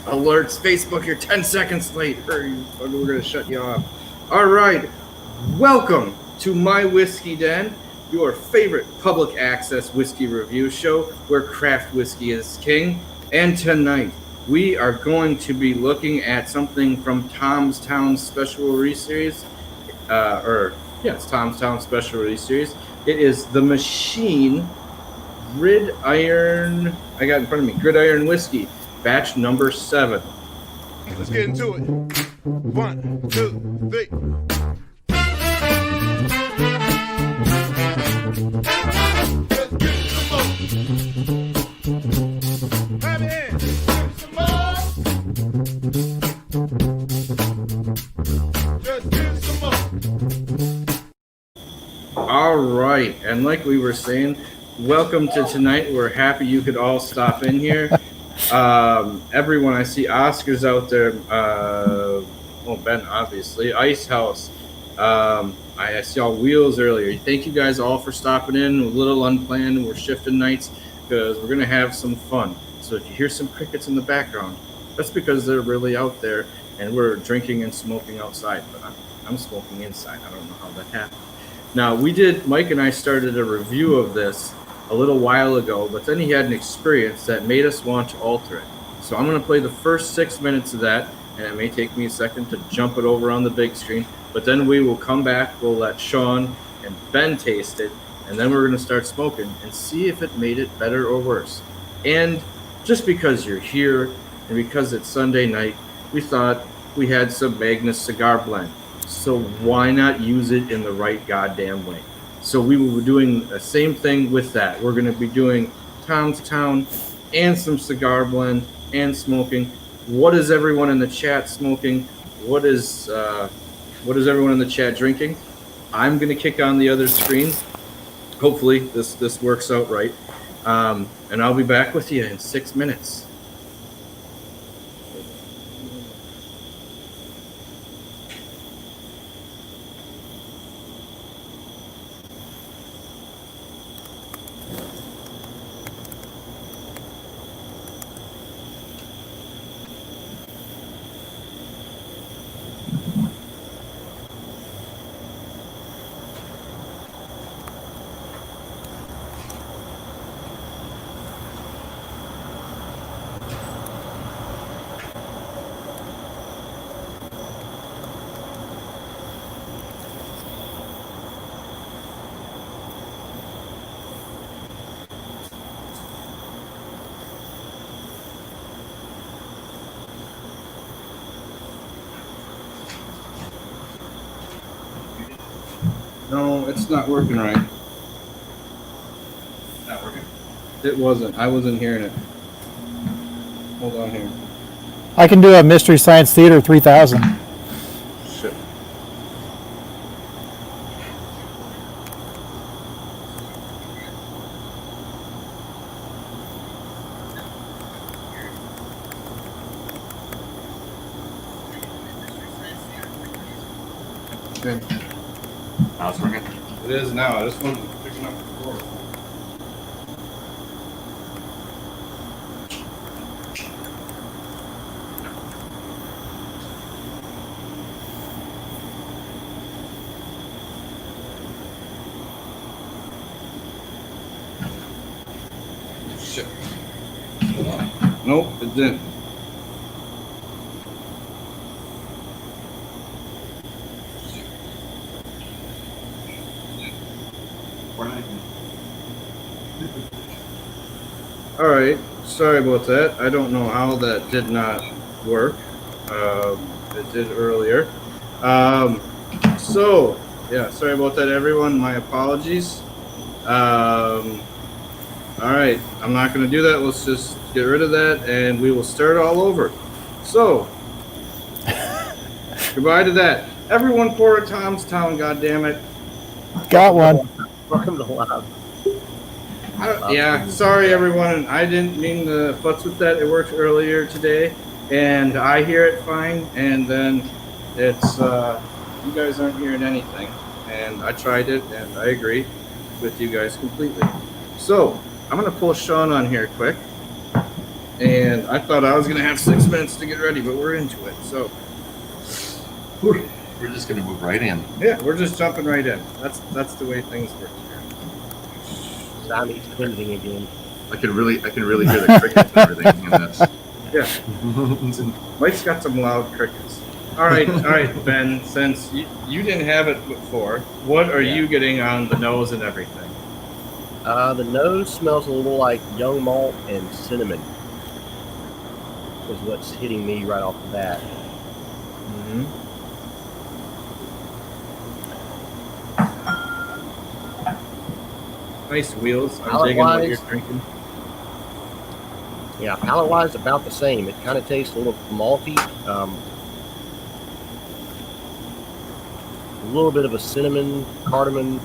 Alerts, Facebook, you're 10 seconds late. Hurry, or we're going to shut you off. All right. Welcome to My Whiskey Den, your favorite public access whiskey review show where craft whiskey is king. And tonight, we are going to be looking at something from Tom's Town Special Release Series. It's Tom's Town Special Release Series. It is the Machine Gridiron. I got in front of me Gridiron Whiskey, batch number 7. Let's get into it. 1, 2, 3. All right, and like we were saying, welcome to tonight. We're happy you could all stop in here. Everyone, I see Oscar's out there. Ben, obviously. Ice House. I saw Wheels earlier. Thank you guys all for stopping in. A little unplanned. We're shifting nights because we're going to have some fun. So if you hear some crickets in the background, that's because they're really out there and we're drinking and smoking outside. But I'm smoking inside. I don't know how that happened. Now, Mike and I started a review of this a little while ago, but then he had an experience that made us want to alter it. So I'm going to play the first 6 minutes of that, and it may take me a second to jump it over on the big screen, but then we will come back, we'll let Sean and Ben taste it, and then we're going to start smoking and see if it made it better or worse. And just because you're here and because it's Sunday night, we thought we had some Magnus Cigar Blend. So why not use it in the right goddamn way? So we will be doing the same thing with that. We're going to be doing Tom's Town and some cigar blend and smoking. What is everyone in the chat smoking? What is everyone in the chat drinking? I'm going to kick on the other screen. Hopefully this works out right. And I'll be back with you in 6 minutes. No, it's not working right. Not working. It wasn't. I wasn't hearing it. Hold on here. I can do a Mystery Science Theater 3000. Shit. Okay. Now it's working. It is now. I just wasn't picking up before. Shit. Hold on. Nope, it didn't. All right, sorry about that. I don't know how that did not work. It did earlier. So, yeah, sorry about that, everyone. My apologies. All right, I'm not going to do that. Let's just get rid of that, and we will start all over. So, goodbye to that. Everyone pour a Tom's Town, goddammit. Got one. Welcome to the lab. Yeah, sorry everyone. I didn't mean to futz with that. It worked earlier today, and I hear it fine. And then it's you guys aren't hearing anything. And I tried it, and I agree with you guys completely. So I'm gonna pull Sean on here quick. And I thought I was going to have 6 minutes to get ready, but we're into it. So, We're just gonna move right in. yeah, we're just jumping right in. That's the way things work here. Zombie's cleansing again. I can really hear the crickets and everything in this. Yeah. Mike's got some loud crickets. All right, Ben, since you didn't have it before, what are you getting on the nose and everything? The nose smells a little like young malt and cinnamon. Is what's hitting me right off the bat. Mm-hmm. Nice wheels. I'm digging what you're drinking. Yeah, palate-wise, about the same. It kind of tastes a little malty. A little bit of a cinnamon, cardamom.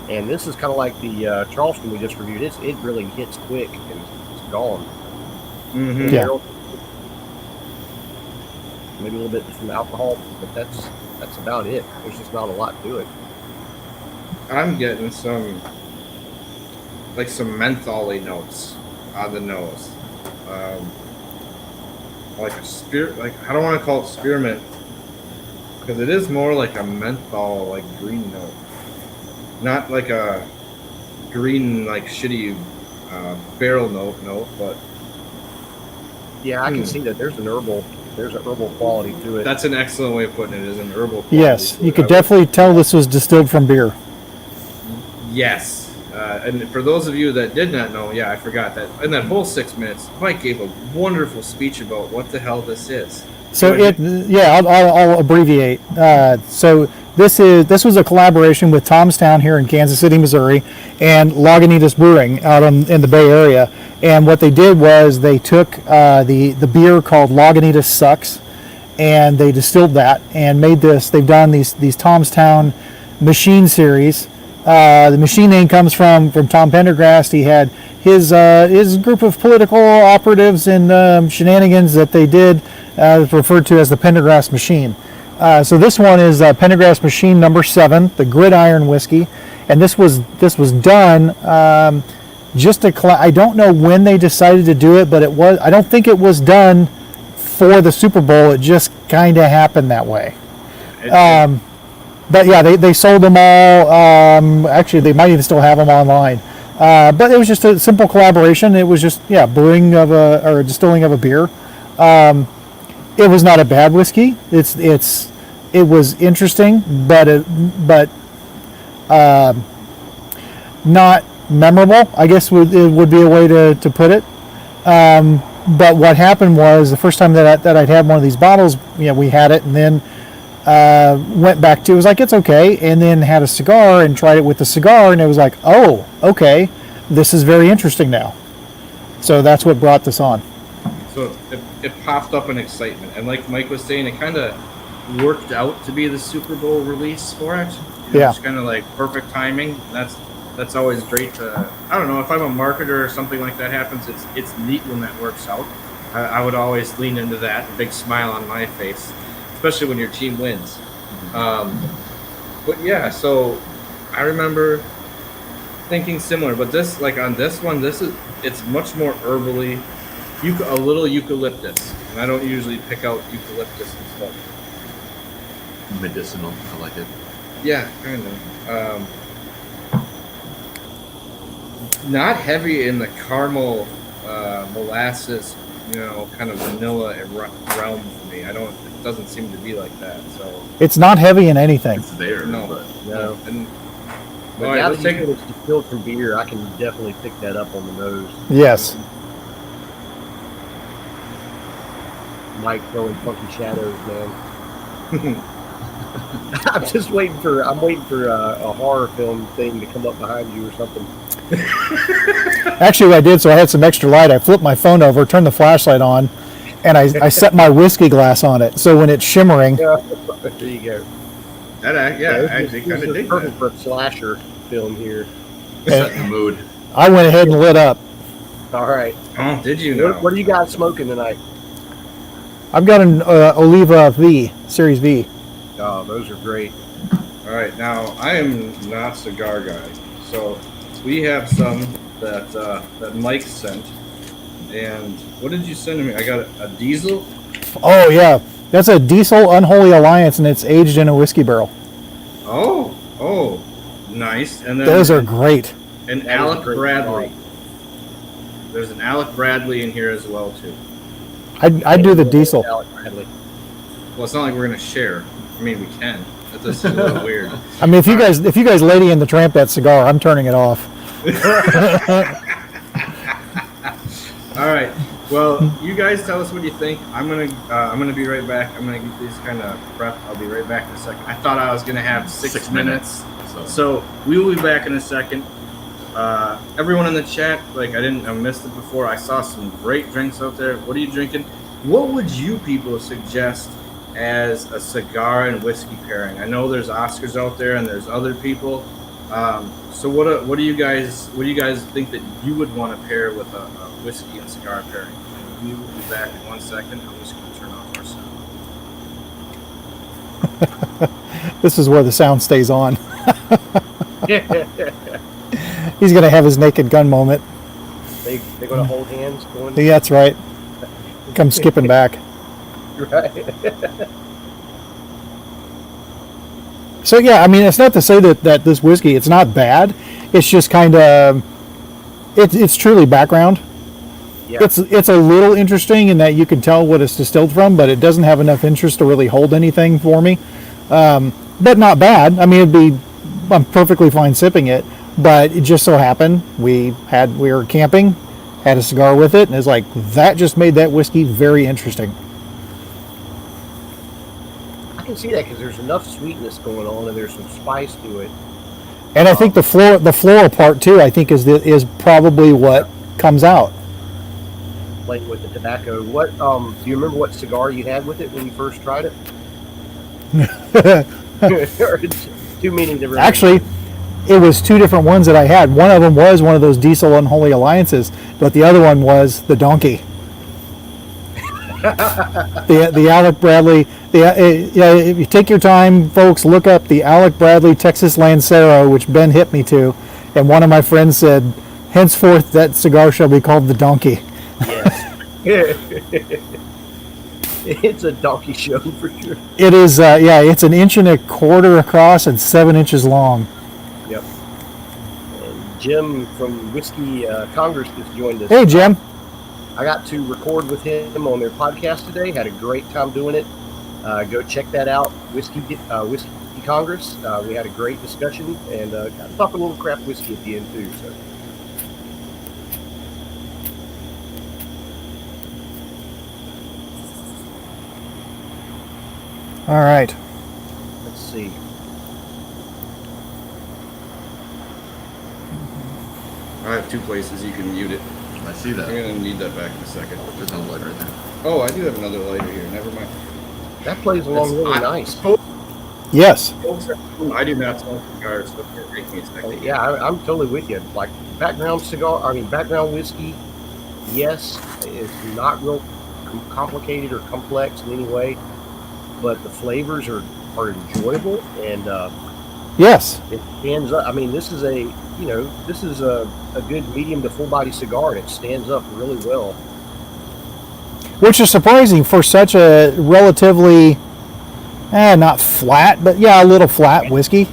And this is kind of like the Charleston we just reviewed. It really hits quick and it's gone. Mm-hmm. Yeah. Maybe a little bit from alcohol, but that's about it. There's just not a lot to it. I'm getting some mentholy notes on the nose. Like a I don't want to call it spearmint because it is more like a menthol, like green note, not like a green like shitty barrel note, but Yeah, I can see that there's an herbal quality to it. that's an excellent way of putting it. Is an herbal quality. Yes, to you it. could definitely tell this was distilled from beer. Yes. And for those of you that did not know, yeah, I forgot that in that whole 6 minutes, Mike gave a wonderful speech about what the hell this is. So I'll abbreviate. So this was a collaboration with Tom's Town here in Kansas City, Missouri, and Lagunitas Brewing out in the Bay Area. And what they did was they took the beer called Lagunitas Sucks, and they distilled that and made this. They've done these Tom's Town machine series. The machine name comes from Tom Pendergrast. He had his group of political operatives and shenanigans that they did, referred to as the Pendergrast machine. So this one is Pendergrast machine number 7, the Gridiron Whiskey, and this was done I don't know when they decided to do it, but I don't think it was done for the Super Bowl. It just kind of happened that way. But yeah, they sold them all. Actually, they might even still have them online. But it was just a simple collaboration. It was just brewing or distilling of a beer. It was not a bad whiskey. It was interesting, but not memorable, I guess it would be a way to put it. But what happened was the first time that I'd had one of these bottles, we had it, and then went back to, it was like, it's okay, and then had a cigar and tried it with the cigar, and it was like, oh, okay, this is very interesting now. So that's what brought this on. So it popped up in excitement, and like Mike was saying, it kind of worked out to be the Super Bowl release for it. Yeah. It's kind of like perfect timing. That's always great to, I don't know, if I'm a marketer or something like that happens, it's neat when that works out. I would always lean into that, a big smile on my face, especially when your team wins. But yeah, so I remember thinking similar, but this, like on this one, it's much more herbally, a little eucalyptus, and I don't usually pick out eucalyptus and stuff. Medicinal, I like it. Yeah, kind of. Not heavy in the caramel, molasses, kind of vanilla realm for me. It doesn't seem to be like that. So It's not heavy in anything. It's there, no, but No. And But all right, now let's that take you said it's distilled from beer, I can definitely pick that up on the nose. Yes. Mike throwing funky shadows, man. I'm waiting for a horror film thing to come up behind you or something. Actually, what I did, so I had some extra light, I flipped my phone over, turned the flashlight on, and I set my whiskey glass on it. So when it's shimmering, There you go. that. I actually kind of This is dig perfect that. for a slasher film here. set the mood. I went ahead and lit up. All right. Oh, did you know? What are you guys smoking tonight? I've got an Oliva V, Series V. Oh, those are great. All right, now I am not cigar guy, so we have some that Mike sent. And what did you send to me? I got a diesel. Oh yeah, that's a Diesel Unholy Alliance, and it's aged in a whiskey barrel. Oh, nice. And then Those are great. And That is Alec a great Bradley. cigar. There's an Alec Bradley in here as well too. I'd do the Diesel. Alec Bradley. Well, it's not like we're gonna share. I mean, we can. That's just a little weird. I mean, if you guys Lady and the Tramp that cigar, I'm turning it off. All right. Well, you guys tell us what you think. I'm gonna be right back. I'm gonna get these kind of prepped. I'll be right back in a second. I thought I was gonna have 6 minutes. So we will be back in a second. Everyone in the chat, I missed it before. I saw some great drinks out there. What are you drinking? What would you people suggest as a cigar and whiskey pairing? I know there's Oscars out there and there's other people. So what do you guys think that you would want to pair with a whiskey and cigar pairing? And we will be back in 1 second. I'm just going to turn off our sound. This is where the sound stays on. He's gonna have his Naked Gun moment. They're going to hold hands going. Yeah, that's right. Come skipping back. Right. So yeah, I mean, it's not to say that this whiskey, it's not bad. It's just kind of, it's truly background. Yeah. It's a little interesting in that you can tell what it's distilled from, but it doesn't have enough interest to really hold anything for me. But not bad. I mean, I'm perfectly fine sipping it. But it just so happened we were camping, had a cigar with it, and it's like that just made that whiskey very interesting. I can see that because there's enough sweetness going on and there's some spice to it. And I think the floral part too, I think is probably what comes out. Like with the tobacco. What do you remember what cigar you had with it when you first tried it? Or it's two meanings different. Actually, it was two different ones that I had. One of them was one of those Diesel Unholy Alliances, but the other one was the Donkey. the Alec Bradley. If you take your time, folks, look up the Alec Bradley Texas Lancero, which Ben hit me to, and one of my friends said, henceforth that cigar shall be called the Donkey. Yes. It's a donkey show for sure. It is, it's an 1.25 inches across and 7 inches long. Yep. And Jim from Whiskey Congress just joined us. Hey, Jim. I got to record with him on their podcast today. Had a great time doing it. Go check that out, Whiskey Congress. We had a great discussion and got to talk a little craft whiskey at the end too. So. All right. Let's see. I have two places you can mute it. I see that. I'm gonna need that back in a second. There's no light right there. Oh, I do have another lighter here. Never mind. That plays along really nice. Yes. I do not smoke cigars, so it makes me second. Yeah, I'm totally with you. Like background whiskey, yes, it's not real complicated or complex in any way, but the flavors are enjoyable and Yes. it stands up. I mean, this is a good medium to full body cigar, and it stands up really well. Which is surprising for such a relatively, not flat, but yeah, a little flat whiskey.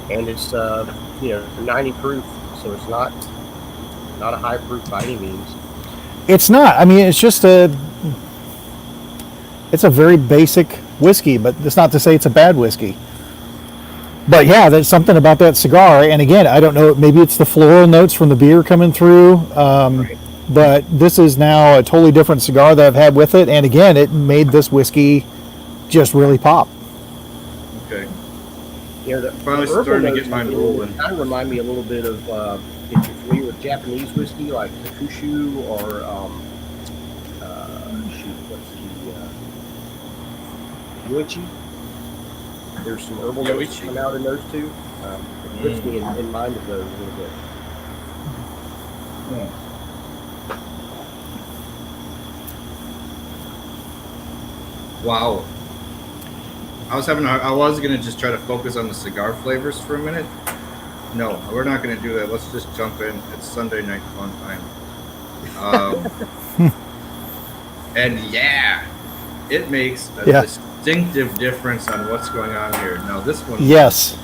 And it's 90 proof, so it's not a high proof by any means. It's not. I mean, it's just it's a very basic whiskey, but it's not to say it's a bad whiskey. But yeah, there's something about that cigar. And again, I don't know, maybe it's the floral notes from the beer coming through. Right. But this is now a totally different cigar that I've had with it. And again, it made this whiskey just really pop. Okay. The Finally herbal starting to notes get mine in it rolling. Kind of remind me a little bit of if you're familiar with Japanese whiskey like Takushu or Yoichi. There's some herbal notes Yoichi. coming out in those two. It puts me in mind of those a little bit. Wow. I was gonna just try to focus on the cigar flavors for a minute, No, we're not going to do that. Let's just jump in. It's Sunday night fun time. And yeah, it makes a distinctive difference on what's going on here. Now this one Yes.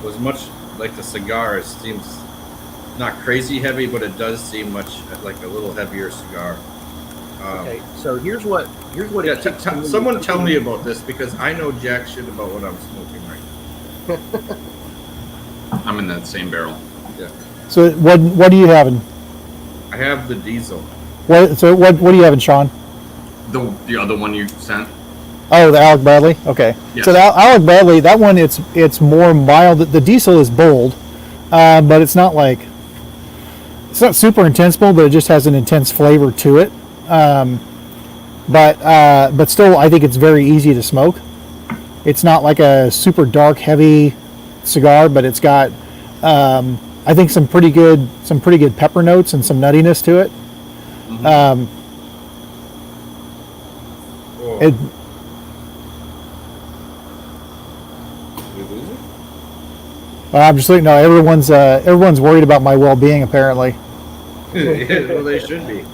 was much like the cigar. It seems not crazy heavy, but it does seem much like a little heavier cigar. Okay, so here's what Yeah, it takes. someone tell me about this because I know jack shit about what I'm smoking right now. I'm in that same barrel. Yeah, So what are you having? I have the diesel. What are you having, Sean? The other one you sent. Oh, the Alec Bradley. Okay. Yes. So the Alec Bradley, that one, it's more mild. The diesel is bold, but it's not super intense bold, but it just has an intense flavor to it. But still, I think it's very easy to smoke. It's not like a super dark, heavy cigar, but it's got, I think, some pretty good pepper notes and some nuttiness to it. Whoa. It, Did we lose it? I'm just thinking, no, everyone's worried about my well-being apparently. Yeah, well, they should be.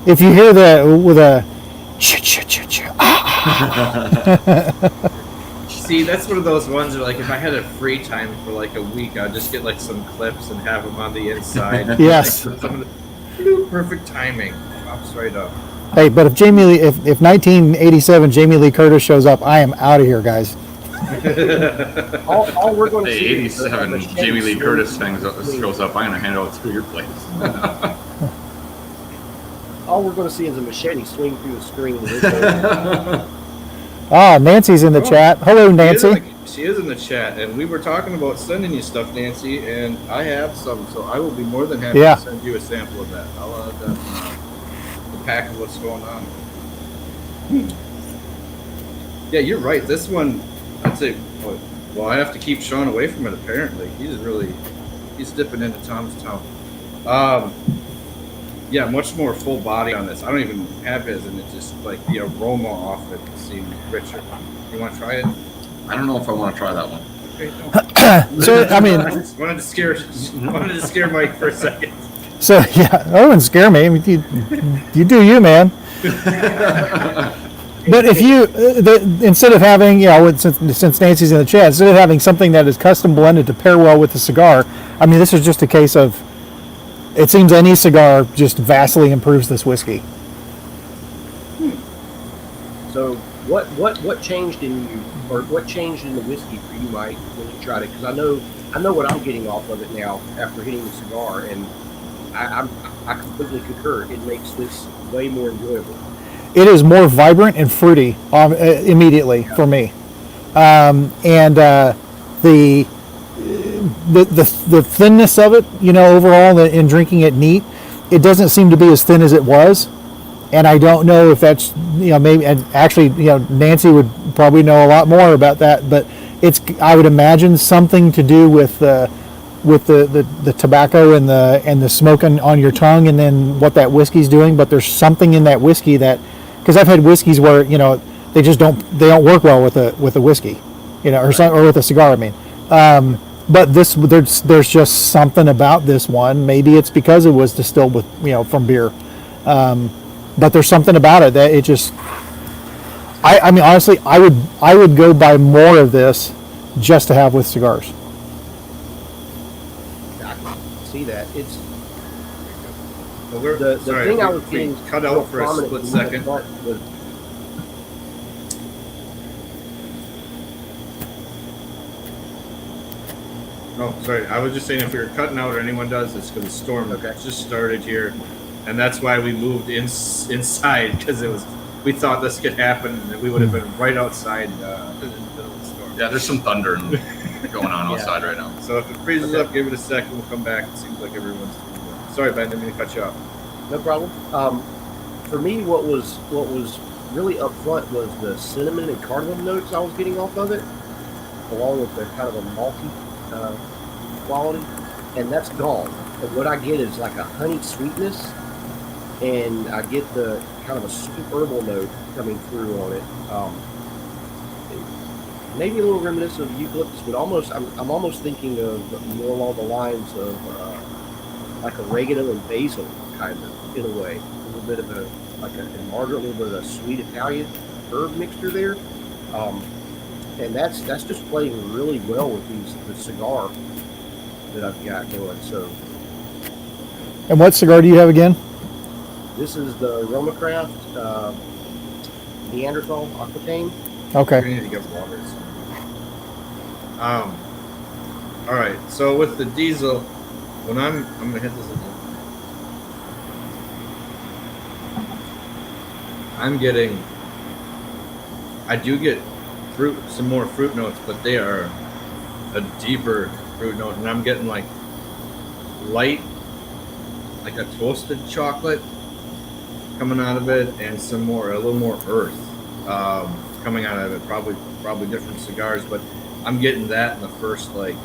If you hear with a See, that's one of those ones where, like, if I had a free time for like a week, I'd just get like some clips and have them on the inside. Yes. Like, perfect timing. Pops right up. Hey, but if 1987 Jamie Lee Curtis shows up, I am out of here, guys. All we're going The to see is a 87 machete Jamie Lee swing Curtis through thing the screen. shows up. I'm gonna hand it out to your place. All we're going to see is a machete swing through the screen. Nancy's in the chat. Hello, Nancy. She is in the chat, and we were talking about sending you stuff, Nancy, and I have some, so I will be more than happy Yeah. to send you a sample of that. I'll add that the pack of what's going on. Yeah, you're right. This one, I'd say, well, I have to keep Sean away from it, apparently. He's dipping into Tom's town. Yeah, much more full body on this. I don't even have his, and it's just like the aroma off it seems richer. You want to try it? I don't know if I want to try that one. Okay, no. So I mean, wanted to scare Mike for a second. so yeah, that wouldn't scare me. I mean, you do you, man. But if you instead of having, since Nancy's in the chat, instead of having something that is custom blended to pair well with the cigar, I mean, this is just a case of, it seems any cigar just vastly improves this whiskey. So what changed in you, or what changed in the whiskey for you, Mike, when you tried it? Because I know what I'm getting off of it now after hitting the cigar, and I completely concur. It makes this way more enjoyable. It is more vibrant and fruity immediately for me, and the thinness of it, overall in drinking it neat, it doesn't seem to be as thin as it was, and I don't know if that's maybe, and actually Nancy would probably know a lot more about that, but I would imagine something to do with the tobacco and the smoking on your tongue, and then what that whiskey's doing. But there's something in that whiskey that, because I've had whiskeys where they just don't work well with a whiskey, or with a cigar. I mean, but there's just something about this one. Maybe it's because it was distilled with from beer, but there's something about it that it just. I mean, honestly, I would go buy more of this just to have with cigars. I can see that. It's Well, the thing I was we getting cut real out for a prominent split in my second. thought was, Oh, sorry. I was just saying, if you're cutting out or anyone does, it's because the storm just started here, and that's why we moved inside, because we thought this could happen, and we would have been right outside in the middle of the storm. Yeah, there's some thunder going on outside right now. So if it freezes up, give it a second. We'll come back. It seems like everyone's doing good. Sorry, Ben. Didn't mean to cut you off. no problem. For me, what was really up front was the cinnamon and cardamom notes I was getting off of it, along with the kind of a malty quality, and that's gone. And what I get is like a honey sweetness, and I get the kind of a sweet herbal note coming through on it. maybe a little reminiscent of eucalyptus, but I'm almost thinking of more along the lines of like oregano and basil, kind of, in a way. A little bit of a margarine, a little bit of a sweet Italian herb mixture there. And that's just playing really well with the cigar that I've got going. So, And what cigar do you have again? this is the Romacraft Neanderthal Aquitaine. Okay. We need to get water. All right. So with the diesel, when I'm gonna hit this again. I do get some more fruit notes, but they are a deeper fruit note, and I'm getting like light, like a toasted chocolate coming out of it, and a little more earth coming out of it. Probably different cigars, but I'm getting that in the first like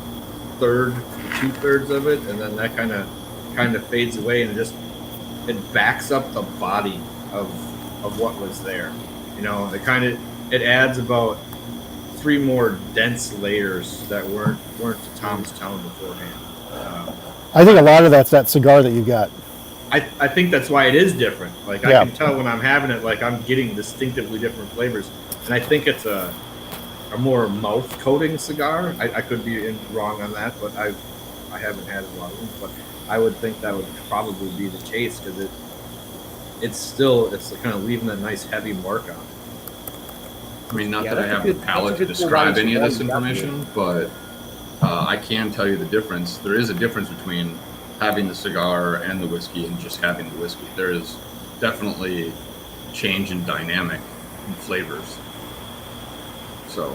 third to 2/3 of it, and then that kind of fades away, and it backs up the body of what was there. You know, it adds about 3 more dense layers that weren't to Tom's Town beforehand. I think a lot of that's that cigar that you got. I think that's why it is different. Like Yeah. I can tell when I'm having it, like I'm getting distinctively different flavors, and I think it's a more mouth coating cigar. I could be wrong on that, but I haven't had a lot of them. But I would think that would probably be the case because it's kind of leaving that nice heavy mark on it. I mean, not Yeah, that I that's a have good- the palate that's to a good describe full any of body this cigar. information, but I can tell you the difference. There is a difference between having the cigar and the whiskey and just having the whiskey. There is definitely change in dynamic and flavors. So,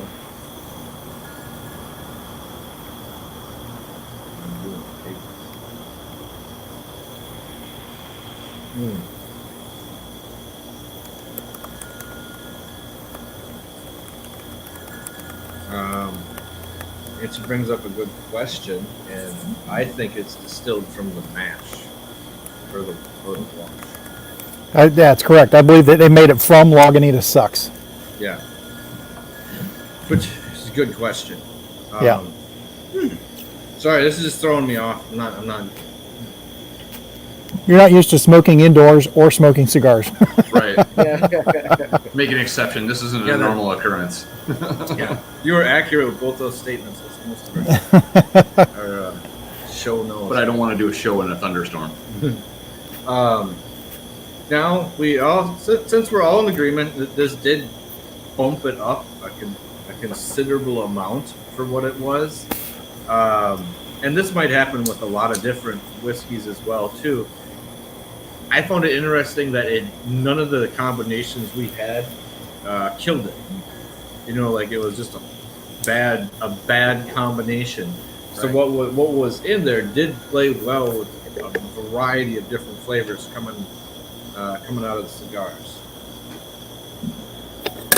It brings up a good question, and I think it's distilled from the mash or the wash. That's correct. I believe that they made it from Lagunitas Sucks. Yeah, which is a good question. Yeah. Sorry, this is just throwing me off. I'm not. You're not used to smoking indoors or smoking cigars. right. Make an exception. This isn't Yeah, a that- normal occurrence. Yeah, you were accurate with both those statements. Most of our show knows. But I don't want to do a show in a thunderstorm. Now we all, since we're all in agreement that this did bump it up a considerable amount for what it was, and this might happen with a lot of different whiskeys as well too. I found it interesting that none of the combinations we had killed it. You know, like it was just a bad combination. So Right. what was in there did play well with a variety of different flavors coming out of the cigars.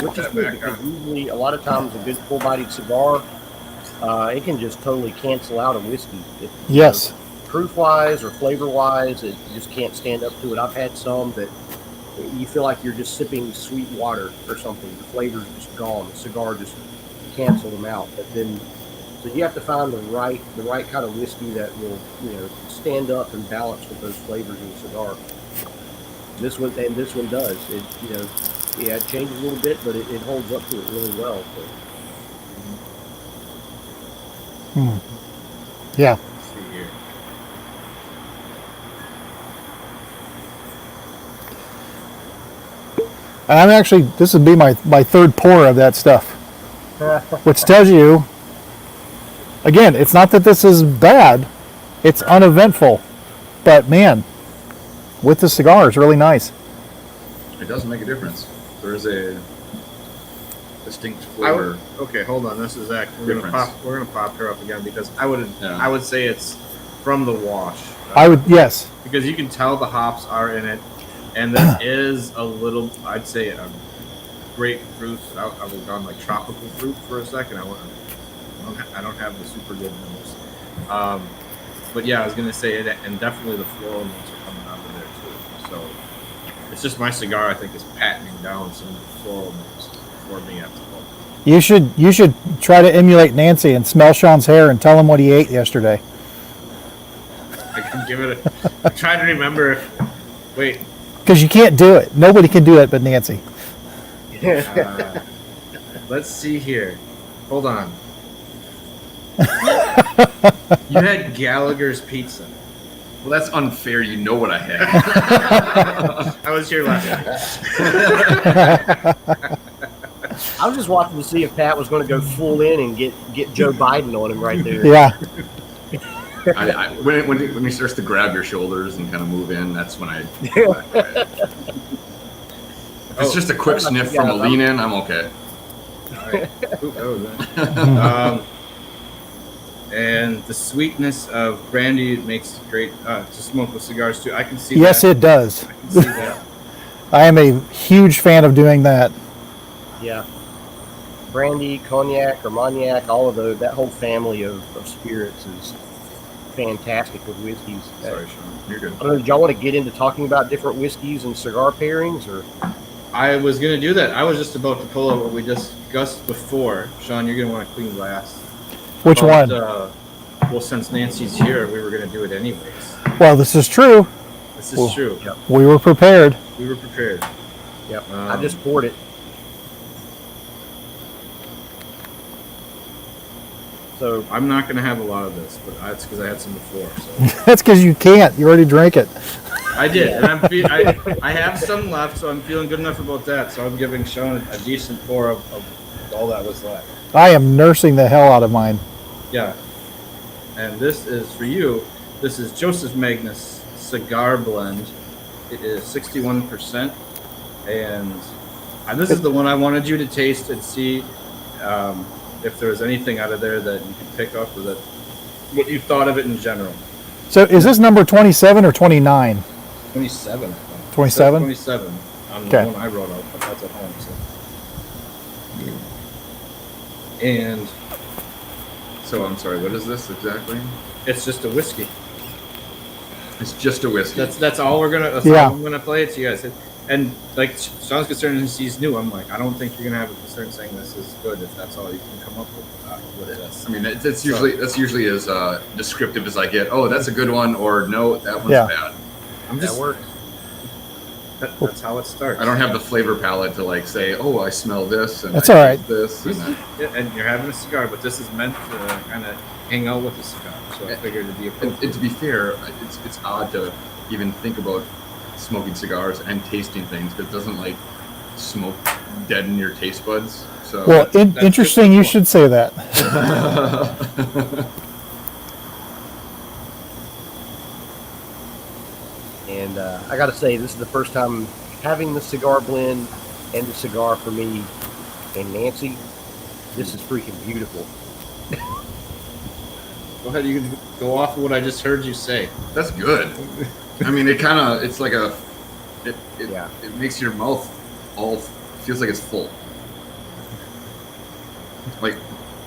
Which is That good background. because usually a lot of times a good full-bodied cigar, it can just totally cancel out a whiskey. Yes. Proof-wise or flavor-wise, it just can't stand up to it. I've had some that you feel like you're just sipping sweet water or something. The flavor's just gone. The cigar just canceled them out. But then, so you have to find the right kind of whiskey that will, stand up and balance with those flavors in the cigar. This one does. It changes a little bit, but it holds up to it really well. So. Yeah. Let's see here. And I'm actually, this would be my third pour of that stuff, which tells you, again, it's not that this is bad, it's uneventful, but man, with the cigar, it's really nice. It does make a difference. There is a distinct flavor. Okay, hold on. This is Zach. We're gonna pop her up again because I Yeah. would say it's from the wash. Yes. Because you can tell the hops are in it, and there is a little. I'd say a grapefruit. I would have gone like tropical fruit for a second. I don't have the super good nose. But yeah, I was gonna say it, and definitely the floral notes are coming out of there too. So it's just my cigar. I think is patterning down some of the floral notes for me at the moment. You should try to emulate Nancy and smell Sean's hair and tell him what he ate yesterday. I can give it I'm trying to remember. Wait. Because you can't do it. Nobody can do it but Nancy. Let's see here. Hold on. You had Gallagher's Pizza. Well, that's unfair. You know what I had. I was here last night. I was just watching to see if Pat was going to go full in and get Joe Biden on him right there. Yeah. When he starts to grab your shoulders and kind of move in, that's when I. If it's just a quick sniff from a lean in, I'm okay. All right. And the sweetness of brandy makes it great to smoke with cigars too. I can see Yes, that. it does. I can see that. I am a huge fan of doing that. Yeah. Brandy, cognac, Armagnac, all of those, that whole family of spirits is fantastic with whiskeys. Sorry, Sean. You're good. I don't know, did y'all want to get into talking about different whiskeys and cigar pairings, or? I was going to do that. I was just about to pull out what we discussed before. Sean, you're going to want to clean glass. Which one? Well, since Nancy's here, we were going to do it anyways. Well, this is true. This is true. Yep. We were prepared. We were prepared. Yep. I just poured it. So I'm not going to have a lot of this, but that's because I had some before. So. That's because you can't. You already drank it. I did, and I have some left, so I'm feeling good enough about that. So I'm giving Sean a decent pour of all that was left. I am nursing the hell out of mine. Yeah. And this is for you. This is Joseph Magnus Cigar Blend. It is 61%. And this is the one I wanted you to taste and see if there was anything out of there that you could pick up, or that what you thought of it in general. So is this number 27 or 29? 27, I think. 27? 27 on Okay. the one I wrote out, but that's at home. So. And So I'm sorry. What is this exactly? it's just a whiskey. It's just a whiskey. That's all we're gonna. That's Yeah. all I'm gonna play it to you guys. And like Sean's concerned since he's new, I'm like, I don't think you're gonna have a concern saying this is good if that's all you can come up with this. I mean, that's usually as descriptive as I get. Oh, that's a good one, or no, that one's Yeah. bad. I'm that just works. that's how it starts. I don't have the flavor palette to like say, oh, I smell this, and That's I all right. taste this, and that. Yeah, and you're having a cigar, but this is meant to kind of hang out with the cigar. So I figured it'd be appropriate. And to be fair, it's odd to even think about smoking cigars and tasting things because it doesn't like smoke deaden your taste buds. So Well, that's interesting good. you should say that. And I got to say, this is the first time having the cigar blend and the cigar for me and Nancy. This is freaking beautiful. Go ahead, you can go off of what I just heard you say. that's good. I mean, it's like it Yeah. it makes your mouth all feels like it's full. Like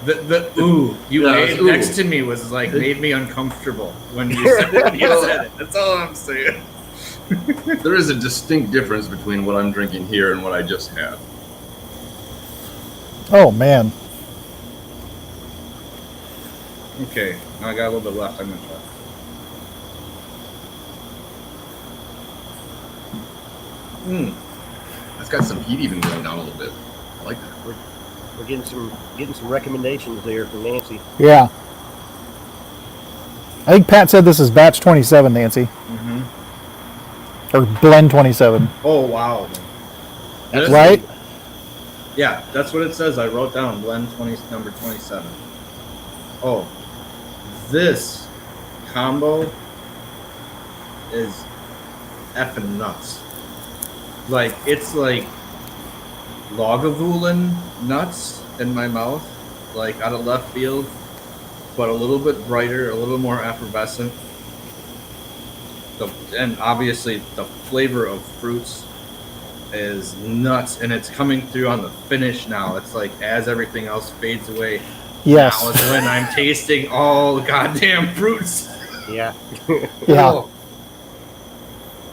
The ooh you Yeah, made it's ooh. next to me was like made me uncomfortable when you said it. That's all I'm saying. there is a distinct difference between what I'm drinking here and what I just had. Oh, man. Okay, I got a little bit left. I'm gonna try. It's got some heat even going down a little bit. I like that. We're getting some recommendations there from Nancy. Yeah. I think Pat said this is batch 27, Nancy. Mm-hmm. Or blend 27. Oh wow. This- Right? Yeah, that's what it says. I wrote down blend number 27. Oh, this combo is effing nuts. Like it's like Lagavulin nuts in my mouth, like out of left field, but a little bit brighter, a little more effervescent. And obviously the flavor of fruits is nuts, and it's coming through on the finish now. It's like as everything else fades away, Yes. now is when I'm tasting all the goddamn fruits. Yeah. Yeah. Oh.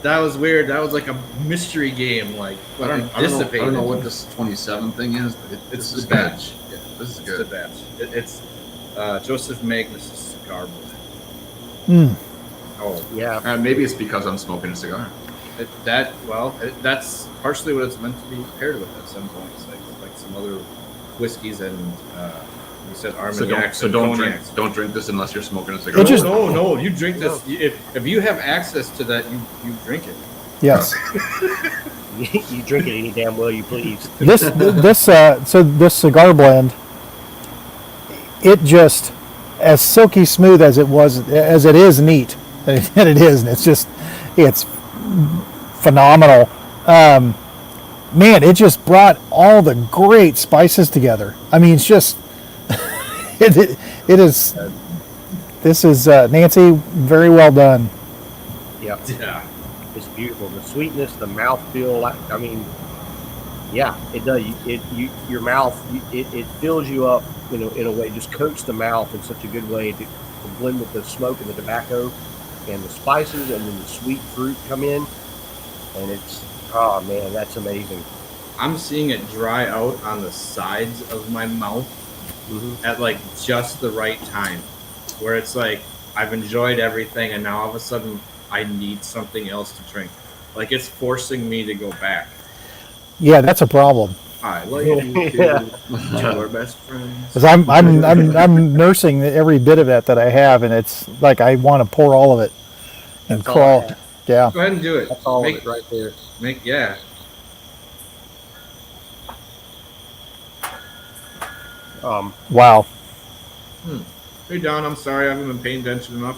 That was weird. That was like a mystery game. Like I don't know what this 27 thing is, but It's this is the batch. good. Yeah, this is It's good. the batch. It's Joseph Magnus' cigar blend. Mm. Oh, Yeah. Maybe it's because I'm smoking a cigar. that's partially what it's meant to be paired with at some points, like some other whiskeys and you said Armagnacs. So don't drink this unless you're smoking a cigar. It just- No. You drink this if you have access to that. You drink it. Yes. You drink it any damn well you please. So this cigar blend, it just as silky smooth as it is neat, and it is, and it's phenomenal. Man, it just brought all the great spices together. I mean, it's just it is. This is Nancy, very well done. Yeah. Yeah. It's beautiful. The sweetness, the mouthfeel. I mean, yeah, it does. Your mouth, it fills you up in a way. Just coats the mouth in such a good way to blend with the smoke and the tobacco and the spices, and then the sweet fruit come in, and it's oh man, that's amazing. I'm seeing it dry out on the sides of my mouth at like just the right time, where it's like I've enjoyed everything, and now all of a sudden I need something else to drink. Like it's forcing me to go back. Yeah, that's a problem. I like you two, our best friends. Because I'm nursing every bit of that I have, and it's like I want to pour all of it and That's all I crawl. have. Yeah. Go ahead and do it. That's all Make- of it right there. Yeah. Wow. Hey Don, I'm sorry I haven't been paying attention enough.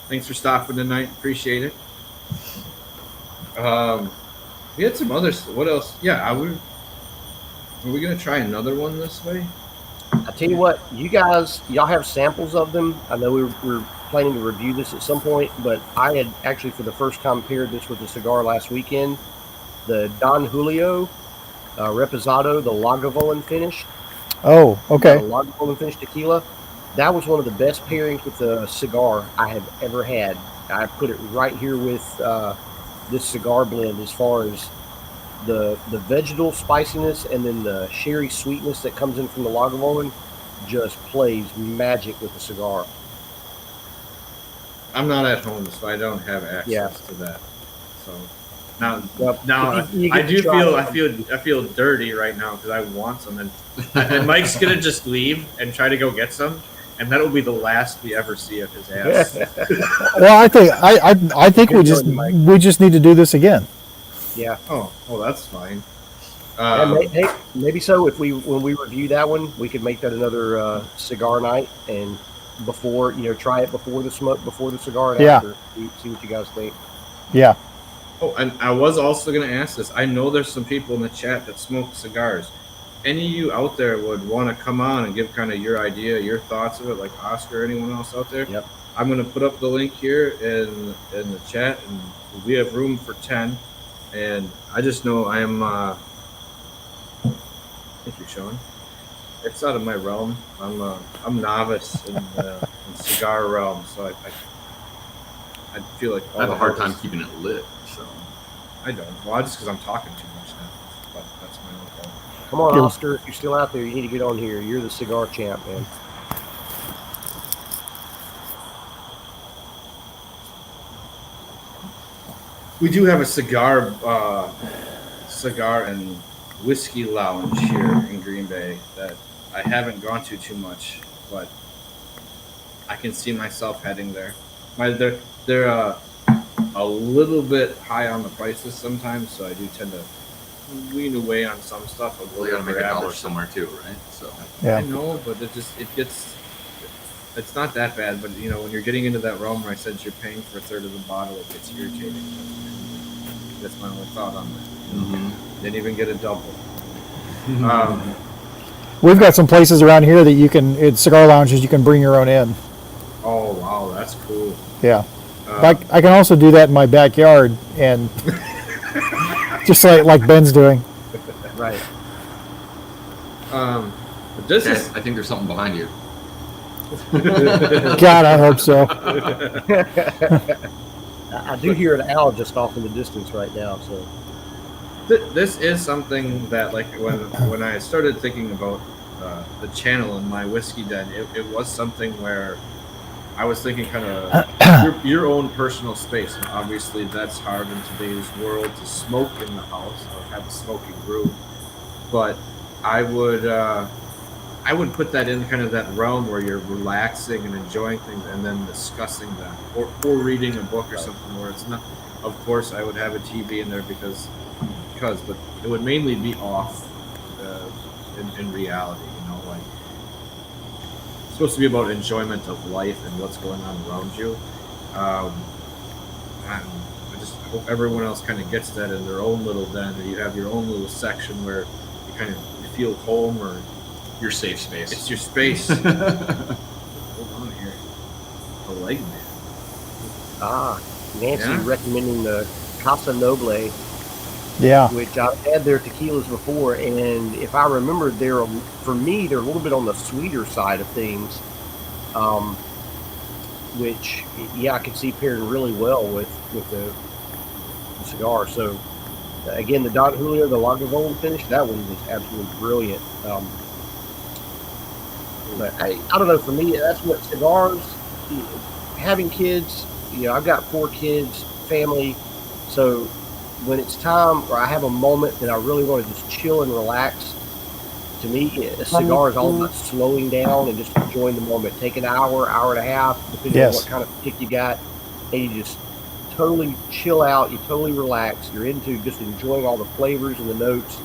Thanks for stopping tonight. Appreciate it. We had some others. What else? Yeah, are we gonna try another one this way? I tell you what, y'all have samples of them. I know we're planning to review this at some point, but I had actually for the first time paired this with a cigar last weekend. The Don Julio Reposado, the Lagavulin finish. Oh, okay. The Lagavulin finish tequila. That was one of the best pairings with a cigar I have ever had. I put it right here with this cigar blend as far as the vegetal spiciness and then the sherry sweetness that comes in from the Lagavulin just plays magic with the cigar. I'm not at home, so I don't have access to that. So now You I get do to try feel it. I feel dirty right now because I want some, and Mike's gonna just leave and try to go get some, and that'll be the last we ever see of his ass. Well, I think we just need to do this again. Yeah. Oh, that's fine. Hey, maybe so. When we review that one, we could make that another cigar night, and before try it before the smoke, before the cigar, and Yeah. after. See what you guys think. Yeah. Oh, and I was also going to ask this. I know there's some people in the chat that smoke cigars. Any of you out there would want to come on and give kind of your idea, your thoughts of it, like Oscar or anyone else out there? Yep. I'm going to put up the link here in the chat, and we have room for 10. And I just know I am. Thank you, Sean. It's out of my realm. I'm novice in cigar realm, so I feel like I have a hard time keeping it lit. So I don't. Well, just because I'm talking too much now. But that's my own fault. Come on, Yeah. Oscar. If you're still out there, you need to get on here. You're the cigar champ, man. We do have a cigar and whiskey lounge here in Green Bay that I haven't gone to too much, but I can see myself heading there. They're a little bit high on the prices sometimes, so I do tend to lean away on some stuff. we got to make $1 somewhere too, right? So Yeah. I know, but it's not that bad. But when you're getting into that realm where I said you're paying for a third of the bottle, it gets irritating. That's my only thought on that. Didn't even get a double. We've got some places around here that it's cigar lounges you can bring your own in. Oh wow, that's cool. Yeah. I can also do that in my backyard and just like Ben's doing. Right. But this okay, is I think there's something behind you. God, I hope so. I do hear an owl just off in the distance right now. So This is something that, like, when I started thinking about the channel in my whiskey den, it was something where I was thinking kind of your own personal space. And obviously, that's hard in today's world to smoke in the house or have a smoking room. But I would put that in kind of that realm where you're relaxing and enjoying things, and then discussing them, or reading a book or something where it's not. Of course, I would have a TV in there because, but it would mainly be off in reality. You know, like it's supposed to be about enjoyment of life and what's going on around you. And I just hope everyone else kind of gets that in their own little den, or you have your own little section where you kind of feel home, or Your safe space. it's your space. Hold on here. The leg man. Nancy Yeah? recommending the Casa Noble, Yeah. which I've had their tequilas before, and if I remember, for me they're a little bit on the sweeter side of things, which I could see pairing really well with the cigar. So again, the Don Julio, the Lagavulin finish, that one was absolutely brilliant. But I don't know. For me, that's what cigars. Having kids, I've got 4 kids, family. So when it's time, or I have a moment that I really want to just chill and relax, to me, a cigar is all about slowing down and just enjoying the moment. Take an hour, hour and a half, depending on what kind of pick you got, and you just totally chill out. You totally relax. You're into just enjoying all the flavors and the notes.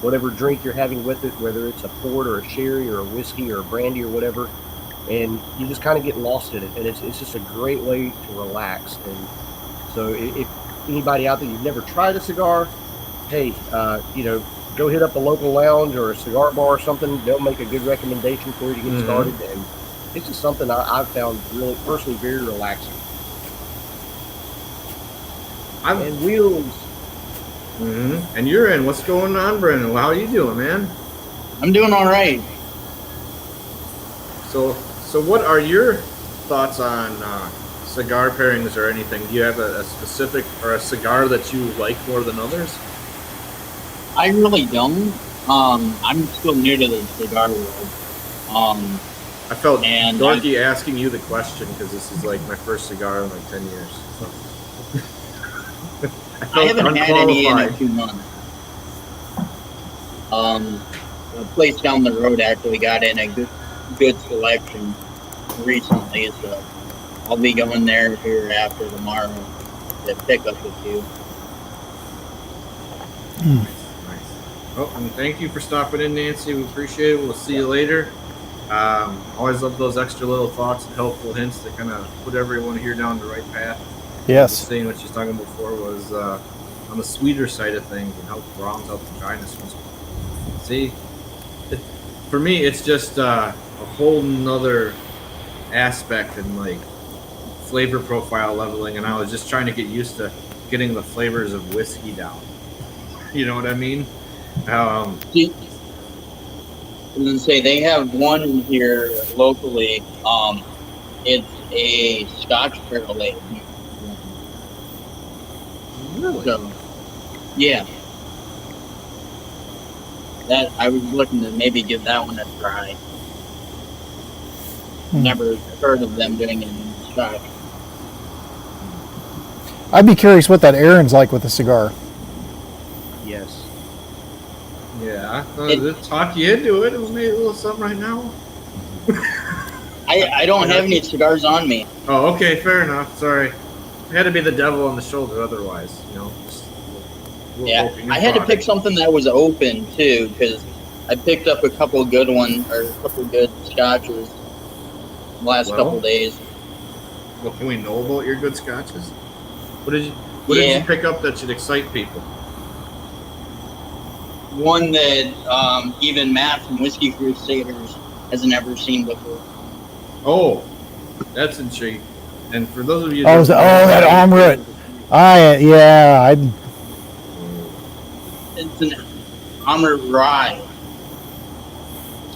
Whatever drink you're having with it, whether it's a port or a sherry or a whiskey or a brandy or whatever, and you just kind of get lost in it, and it's just a great way to relax. And so if anybody out there, you've never tried a cigar, hey, go hit up a local lounge or a cigar bar or something. They'll make a good recommendation for you to get started, and it's just something I've found really personally very relaxing. And wheels. And you're in. What's going on, Brendan? How are you doing, man? I'm doing all right. So what are your thoughts on cigar pairings or anything? Do you have a specific or a cigar that you like more than others? I really don't. I'm still new to the cigar world. I felt And dorky asking you the question because this is like my first cigar in like 10 years. So. I haven't had any in 2 months. A place down the road actually got in a good selection recently, so I'll be going there here after tomorrow to pick up a few. Nice. Oh, and thank you for stopping in, Nancy. We appreciate it. We'll see you later. Always love those extra little thoughts and helpful hints to kind of put everyone here down the right path. Yes. Saying what she's talking about before was on the sweeter side of things and help round out the dryness ones. See, for me, it's just a whole nother aspect and like flavor profile leveling, and I was just trying to get used to getting the flavors of whiskey down. You know what I mean? I was gonna say they have one here locally. It's a Scotch barrel aged. Really? So, yeah. That I was looking to maybe give that one a try. Never heard of them doing it in Scotch. I'd be curious what that Aaron's like with a cigar. Yes. Yeah, let's talk you into it. We'll make a little something right now. I don't have any cigars on me. Oh, okay, fair enough. Sorry. It had to be the devil on the shoulder otherwise, just Yeah, I had to pick something that was open too, because I picked up a couple good ones, or a couple good scotches the last couple days. Well, can we know about your good scotches? What did you pick up that should excite people? One that even Matt from Whiskey Crusaders hasn't ever seen before. Oh, that's intriguing. And for those of you that omelet. It's an Omelet Rye.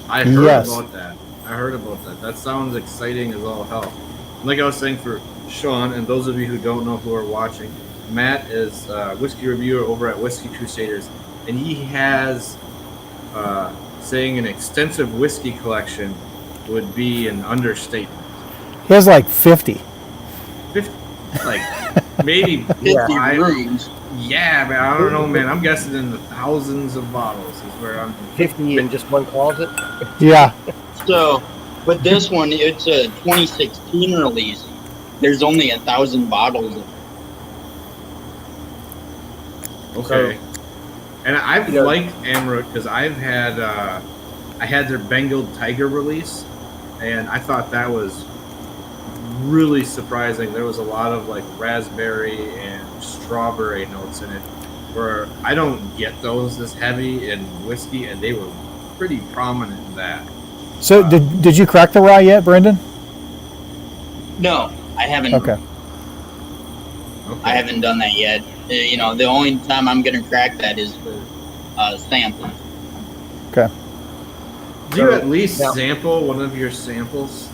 I heard Yes. about that. That sounds exciting as all hell. Like I was saying, for Sean, and those of you who don't know who are watching, Matt is a whiskey reviewer over at Whiskey Crusaders, and he has saying an extensive whiskey collection would be an understatement. He has like 50. 50, like maybe 50 5. rooms. Yeah, man, I don't know, man. I'm guessing in the thousands of bottles is where I'm. 50 in just one closet. Yeah. So, but this one, it's a 2016 release. There's only 1,000 bottles. Okay. And I've liked Amrut because I've had I had their Bengal Tiger release, and I thought that was really surprising. There was a lot of like raspberry and strawberry notes in it, where I don't get those this heavy in whiskey, and they were pretty prominent in that. So did you crack the rye yet, Brendan? No, I haven't. Okay. I haven't done that yet. You know, the only time I'm gonna crack that is for sampling. Okay. Do you at least sample one of your samples?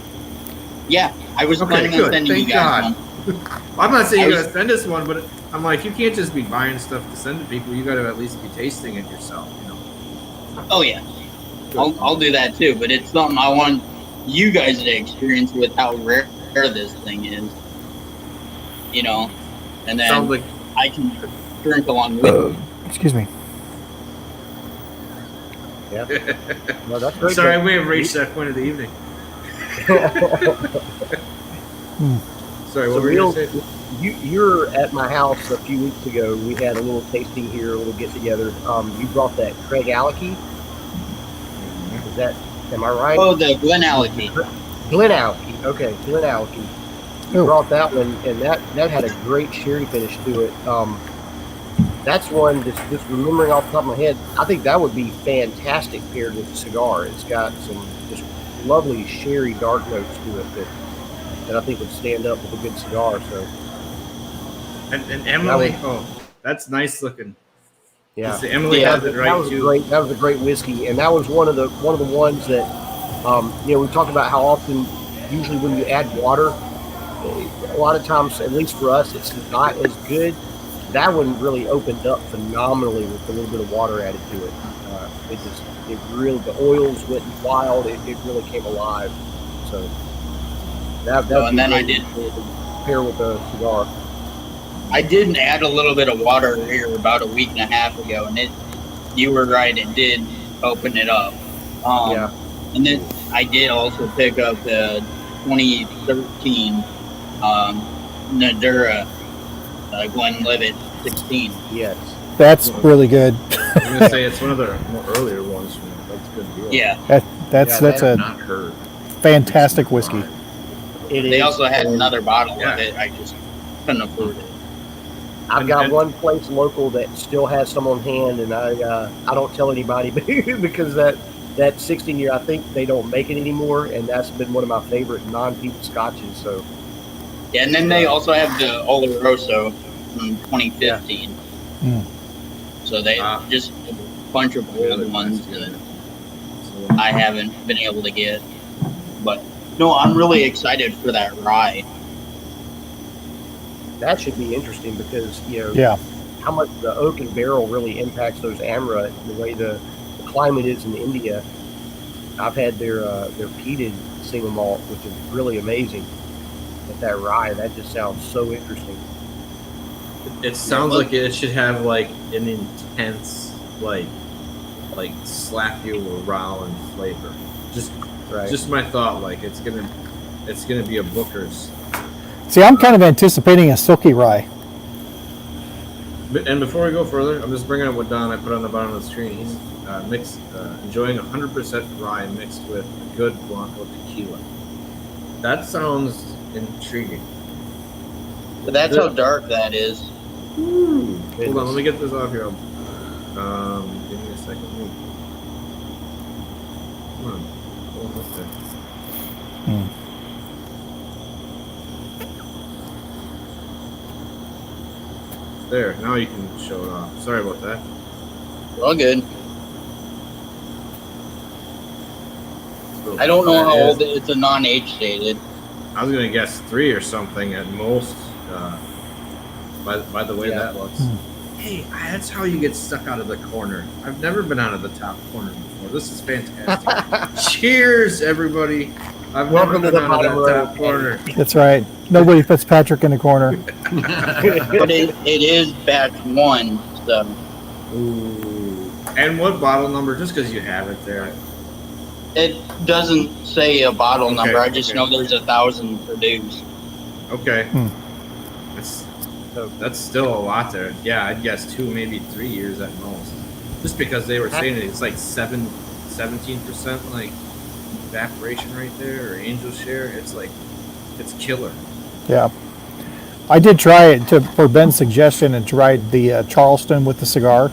Yeah, I was planning on sending you guys one. I'm not saying you're gonna send us one, but I'm like, you can't just be buying stuff to send to people. You got to at least be tasting it yourself, you know. Oh yeah, I'll do that too. But it's something I want you guys to experience with how rare this thing is. You know, and then Sounds like I can drink along with you. Excuse me. Yeah. No, that's great. sorry, we have reached that point of the evening. Sorry, what were you going to say? You were at my house a few weeks ago. We had a little tasting here, a little get together. You brought that Craig Alecky. Is that? Am I right? Oh, the Glen Alecky. Glen Alecky. Okay, Glen Alecky. You brought that one, and that had a great sherry finish to it. That's one, just remembering off the top of my head, I think that would be fantastic paired with a cigar. It's got some just lovely sherry dark notes to it that I think would stand up with a good cigar. So, And Emily, that's nice looking. Yeah, See, Emily has it right too. That was a great whiskey, and that was one of the ones that we talked about how often, usually when you add water, a lot of times, at least for us, it's not as good. That one really opened up phenomenally with a little bit of water added to it. It really, the oils went wild. It really came alive. So And then I did pair with a cigar. I did add a little bit of water here about a week and a half ago, and you were right, it did open it up. And then I did also pick up the 2013 Nadura Glenlivet 16. Yes. That's really good. I'm going to say it's one of the more earlier ones. That's a good deal. Yeah. That's a Not heard. fantastic whiskey. They also had another bottle of it. I just couldn't afford it. I've got one place local that still has some on hand, and I don't tell anybody because that 16-year, I think they don't make it anymore, and that's been one of my favorite non-peated scotches. So. Yeah, and then they also have the Oloroso from 2015. Mm. So they just a bunch of old ones that I haven't been able to get. But no, I'm really excited for that rye. That should be interesting because how much the oak and barrel really impacts those Amrut, the way the climate is in India. I've had their peated single malt, which is really amazing. But that rye, that just sounds so interesting. It sounds like it should have like an intense like slap you around flavor. Just my thought. Like it's gonna be a Booker's. See, I'm kind of anticipating a silky rye. And before we go further, I'm just bringing up what Don I put on the bottom of the screen. He's enjoying 100% rye mixed with a good Blanco tequila. That sounds intriguing. But that's how dark that is. Hold on, let me get this off here. Give me a second. Come on. Hold on up there. There, now you can show it off. Sorry about that. All good. I don't know how old it is. It's a non-age stated. I was gonna guess 3 or something at most. By the way that looks. Hey, that's how you get stuck out of the corner. I've never been out of the top corner before. This is fantastic. Cheers, everybody. I've Welcome never to been the out of bottom that row. top corner. That's right. Nobody puts Patrick in the corner. But it is batch 1, so Ooh. And what bottle number? Just because you have it there. it doesn't say a bottle Okay, number. I just okay. know there's 1,000 produced. Okay. That's still a lot there. Yeah, I'd guess 2, maybe 3 years at most. Just because they were saying it's like 17% like evaporation right there, or angel share. It's like, it's killer. Yeah. I did try it for Ben's suggestion and tried the Charleston with the cigar.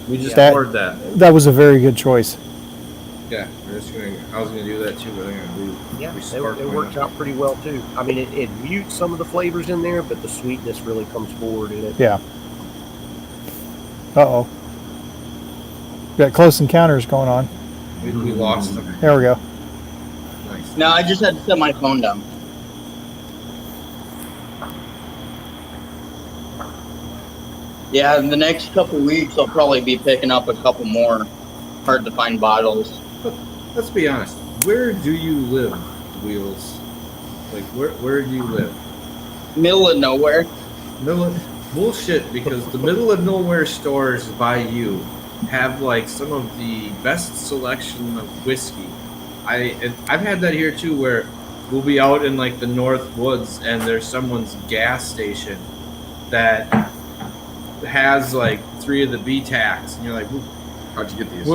We just That- poured that. That was a very good choice. Yeah, I was gonna do that too, but I'm gonna do. Yeah, it works out pretty well too. I mean, it mutes some of the flavors in there, but the sweetness really comes forward in it. Yeah. Uh-oh. Got close encounters going on. We lost them. There we go. Nice. No, I just had to set my phone down. Yeah, in the next couple weeks, I'll probably be picking up a couple more hard to find bottles. Let's be honest. Where do you live, Wheels? Like, where do you live? Middle of nowhere. Bullshit, because the middle of nowhere stores by you have like some of the best selection of whiskey. I've had that here too, where we'll be out in like the North Woods and there's someone's gas station that has like 3 of the B-Tacs, and you're like, How'd you get these?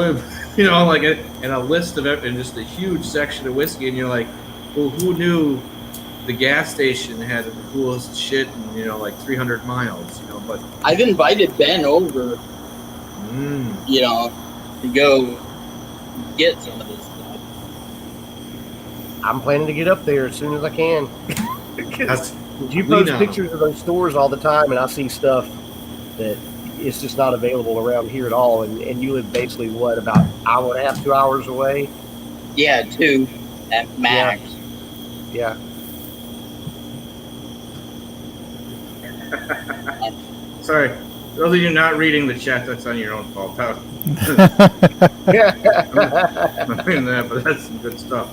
you know, like and a list of it, and just a huge section of whiskey, and you're like, well, who knew the gas station had the coolest shit in, you know, like 300 miles, you know? But I've invited Ben over, you know, to go get some of this stuff. I'm planning to get up there as soon as I can. that's You post pictures of those stores all the time, and I see stuff that it's just not available around here at all. And you live basically, what, about an hour and a half, 2 hours away? Yeah, 2 at max. Yeah. sorry. Those of you not reading the chat, that's on your own fault. I'm not doing that, but that's some good stuff.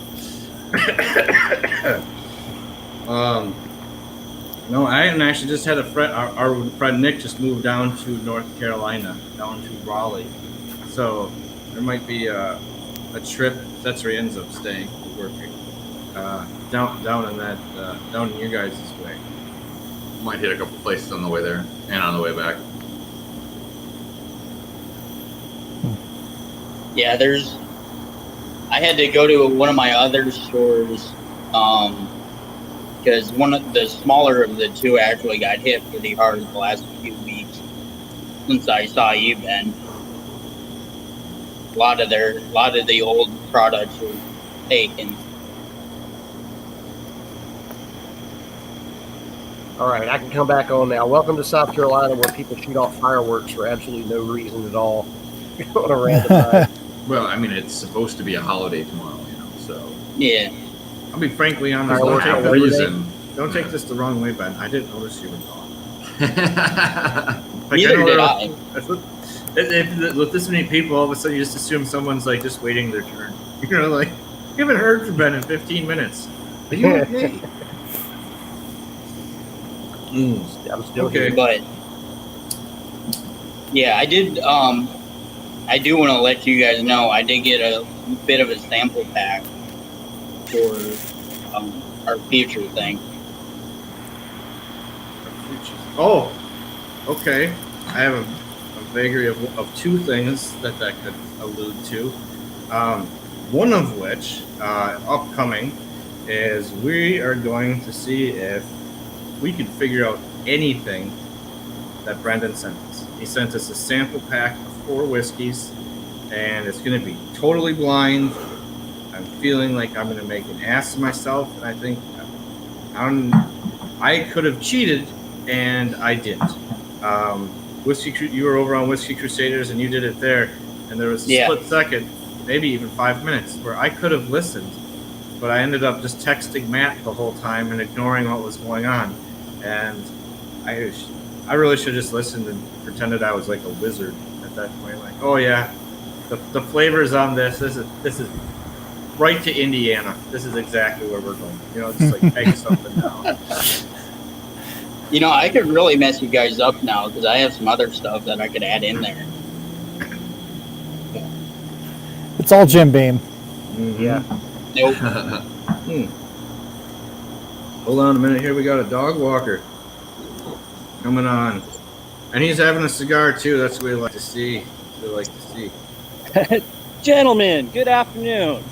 No, I hadn't actually just had a friend. Our friend Nick just moved down to North Carolina, down to Raleigh. So there might be a trip. That's where he ends up staying, working down in that down in your guys' way. Might hit a couple places on the way there and on the way back. Yeah, I had to go to one of my other stores, because one of the smaller of the 2 actually got hit pretty hard the last few weeks since I saw you, Ben. A lot of the old products were taken. All right, I can come back on now. Welcome to South Carolina, where people shoot off fireworks for absolutely no reason at all on a random night. Well, I mean, it's supposed to be a holiday tomorrow, you know, so. Yeah. I'll be frankly honest. Fireworks Don't on take, Labor reason. don't take this the wrong way, Ben. I didn't notice you were gone. Neither did I. With this many people, all of a sudden you just assume some's like just waiting their turn. You know, like, you haven't heard from Ben in 15 minutes. Are you okay? I'm still Okay. here. But yeah, I did. I do want to let you guys know I did get a bit of a sample pack for our future thing. Oh, okay. I have a vagary of 2 things that could allude to. One of which, upcoming, is we are going to see if we can figure out anything that Brendan sent us. He sent us a sample pack of 4 whiskeys, and it's going to be totally blind. I'm feeling like I'm going to make an ass of myself, and I think I could have cheated, and I didn't. You were over on Whiskey Crusaders, and you did it there, and there was a split second, maybe even 5 minutes, where I could have listened, but I ended up just texting Matt the whole time and ignoring what was going on. And I really should have just listened and pretended I was like a wizard at that point. Like, oh yeah, the flavors on this is right to Indiana. This is exactly where we're going. You know, just like peg something down. You know, I could really mess you guys up now because I have some other stuff that I could add in there. It's all Jim Beam. Mm-hmm. Yeah. Nope. Hold on a minute here. We got a dog walker coming on. And he's having a cigar too. That's what we like to see. Gentlemen, good afternoon.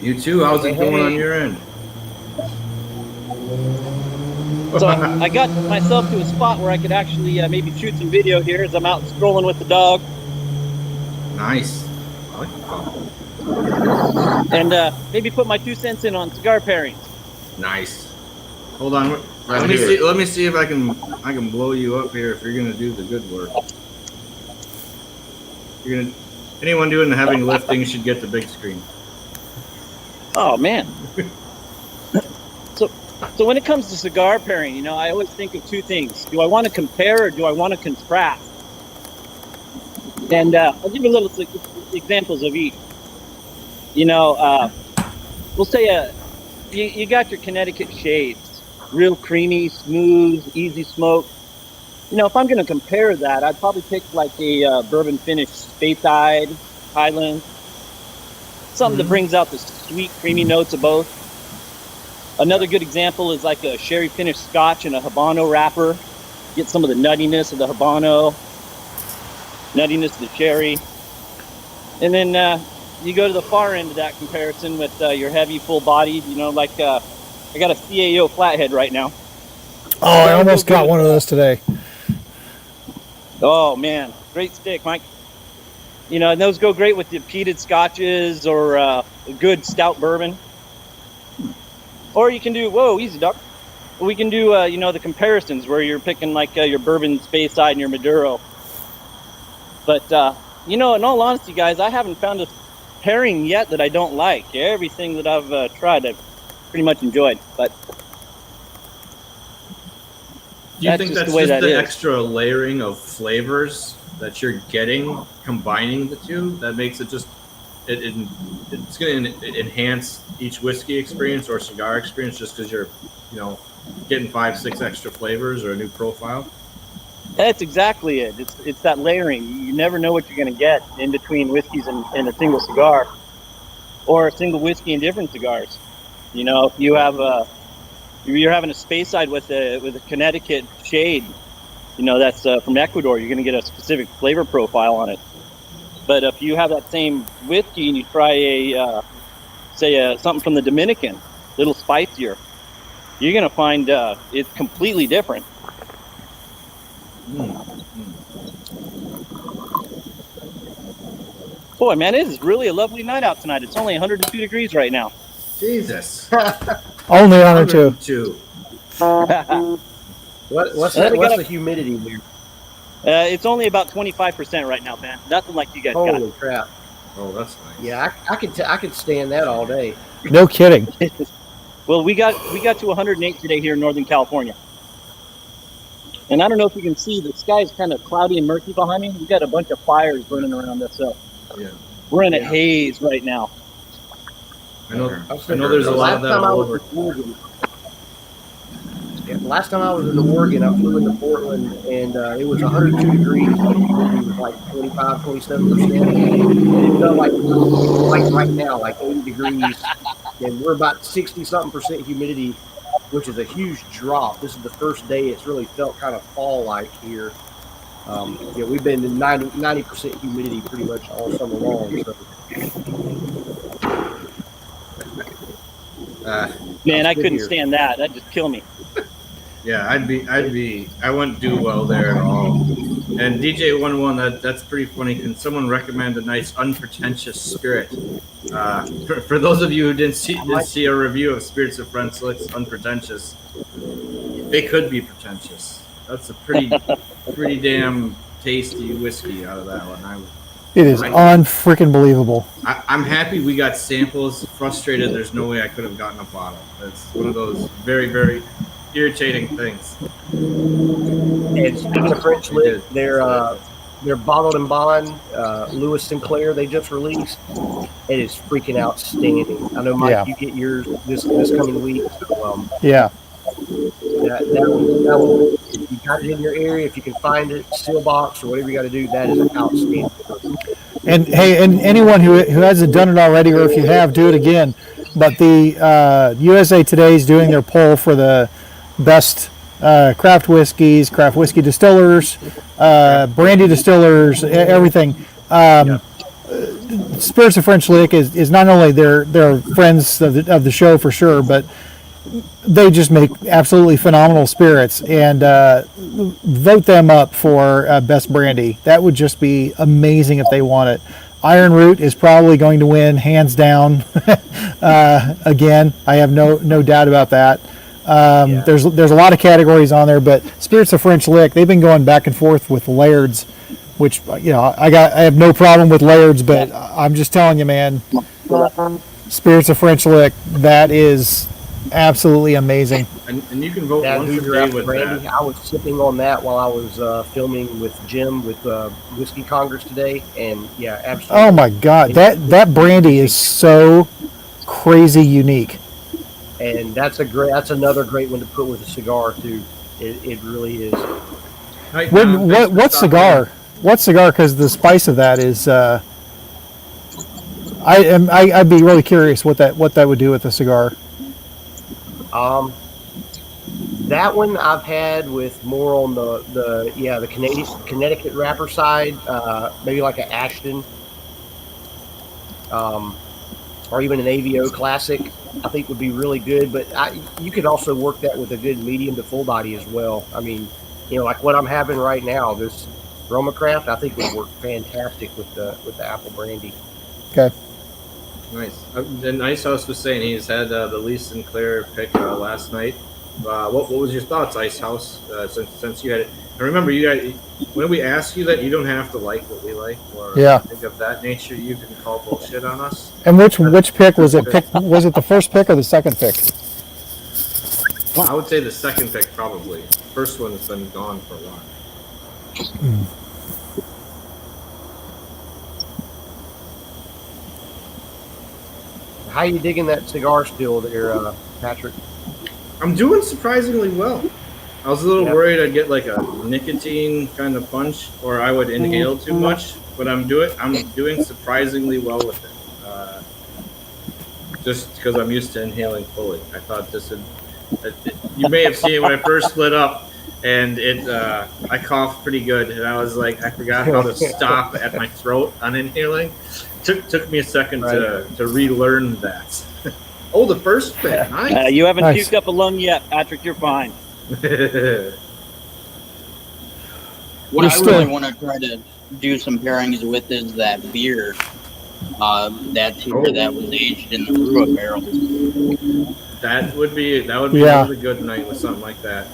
You too. How's it going on your end? So I got myself to a spot where I could actually maybe shoot some video here as I'm out strolling with the dog. Nice. I like the dog. And maybe put my 2 cents in on cigar pairings. Nice. Hold on. Let me see if I can blow you up here if you're gonna do the good work. Anyone doing the heavy lifting should get the big screen. Oh man. So when it comes to cigar pairing, you know, I always think of 2 things. Do I want to compare or do I want to contrast? And I'll give you little examples of each. You know, we'll say you got your Connecticut shades, real creamy, smooth, easy smoke. You know, if I'm going to compare that, I'd probably pick like a bourbon finish Stateside, Highland, something that brings out the sweet, creamy notes of both. Another good example is like a sherry finished Scotch in a Habano wrapper. Get some of the nuttiness of the Habano, nuttiness of the sherry. And then you go to the far end of that comparison with your heavy, full-bodied, you know, like I got a CAO flathead right now. Oh, I almost got one of those today. Oh, man. Great stick, Mike. You know, and those go great with the peated scotches or a good stout bourbon. Or you can do, whoa, easy, Doc. We can do, you know, the comparisons where you're picking like your bourbon Speyside and your Maduro. But, you know, in all honesty, guys, I haven't found a pairing yet that I don't like. Everything that I've tried, I've pretty much enjoyed. But do you think that's just the extra layering of flavors that you're getting, combining the two, that makes it just, it's going to enhance each whiskey experience or cigar experience just because you're, you know, getting 5-6 extra flavors or a new profile? That's exactly it. It's that layering. You never know what you're going to get in between whiskeys in a single cigar, or a single whiskey in different cigars. You know, if you have you're having a Speyside with a Connecticut shade, you know, that's from Ecuador, you're going to get a specific flavor profile on it. But if you have that same whiskey and you try something from the Dominican, a little spicier, you're going to find it's completely different. Boy, man, it is really a lovely night out tonight. It's only 102 degrees right now. Jesus. Only 102. What's the humidity here? It's only about 25% right now, man. Nothing like you guys got. Holy crap! Oh, that's nice. Yeah, I could stand that all day. No kidding. Well, we got to 108 today here in Northern California. And I don't know if you can see, the sky is kind of cloudy and murky behind me. We got a bunch of fires burning around us, so yeah, we're in a haze right now. I know there's a lot of that all over. Yeah, last time I was in Oregon, I flew into Portland, and it was 102 degrees. It was like 25, 27%. It felt like right now, like 80 degrees. And we're about 60-something% humidity, which is a huge drop. This is the first day it's really felt kind of fall-like here. Yeah, we've been in 90% humidity pretty much all summer long. So. Man, I couldn't stand that. That'd just kill me. Yeah, I wouldn't do well there at all. And DJ11, that's pretty funny. Can someone recommend a nice unpretentious spirit? For those of you who didn't see a review of Spirits of Friends, it's unpretentious. They could be pretentious. That's a pretty damn tasty whiskey out of that one. It is unfreaking believable. I'm happy we got samples. Frustrated, there's no way I could have gotten a bottle. It's one of those very, very irritating things. And speaking of French Lick, they're bottled and bond. Lewis Sinclair they just released. It is freaking outstanding. I know, Mike, you get yours this coming week. So, yeah. That one, if you got it in your area, if you can find it, seal box or whatever you got to do, that is outstanding. And hey, and anyone who hasn't done it already, or if you have, do it again. But the USA Today is doing their poll for the best craft whiskeys, craft whiskey distillers, brandy distillers, everything. Spirits of French Lick is not only they're friends of the show for sure, but they just make absolutely phenomenal spirits, and vote them up for best brandy. That would just be amazing if they won it. Iron Root is probably going to win hands down. Again, I have no doubt about that. There's a lot of categories on there, but Spirits of French Lick, they've been going back and forth with Laird's, which I have no problem with Laird's, but I'm just telling you, man, Spirits of French Lick, that is absolutely amazing. And you can vote once a day with brandy. I was sipping on that while I was filming with Jim with Whiskey Congress today, and yeah, absolutely. Oh my God, that brandy is so crazy unique. And that's another great one to put with a cigar too. It really is. What cigar? What cigar? Because the spice of that is. I'd be really curious what that would do with the cigar. That one I've had with more on the Connecticut wrapper side, maybe like an Ashton, or even an AVO Classic. I think would be really good, but you could also work that with a good medium to full body as well. I mean, like what I'm having right now, this Roma Craft, I think would work fantastic with the apple brandy. Okay. Nice. And Ice House was saying he's had the Lee Sinclair pick last night. What was your thoughts, Ice House? Since you had it, I remember you guys when we ask you that, you don't have to like what we like or think of that nature. You can call bullshit on us. And which pick was it? Was it the first pick or the second pick? I would say the second pick probably. First one's been gone for a while. How you digging that cigar still there, Patrick? I'm doing surprisingly well. I was a little worried I'd get like a nicotine kind of punch, or I would inhale too much, but I'm doing surprisingly well with it. Just because I'm used to inhaling fully. I thought this would. You may have seen it when I first lit up, and I coughed pretty good, and I was like, I forgot how to stop at my throat on inhaling. Took me a second to relearn that. Oh, the first bit. Nice. You haven't puked up a lung yet, Patrick. You're fine. What I really want to try to do some pairings with is that beer. That was aged in the brew barrel. That would be a really good night with something like that.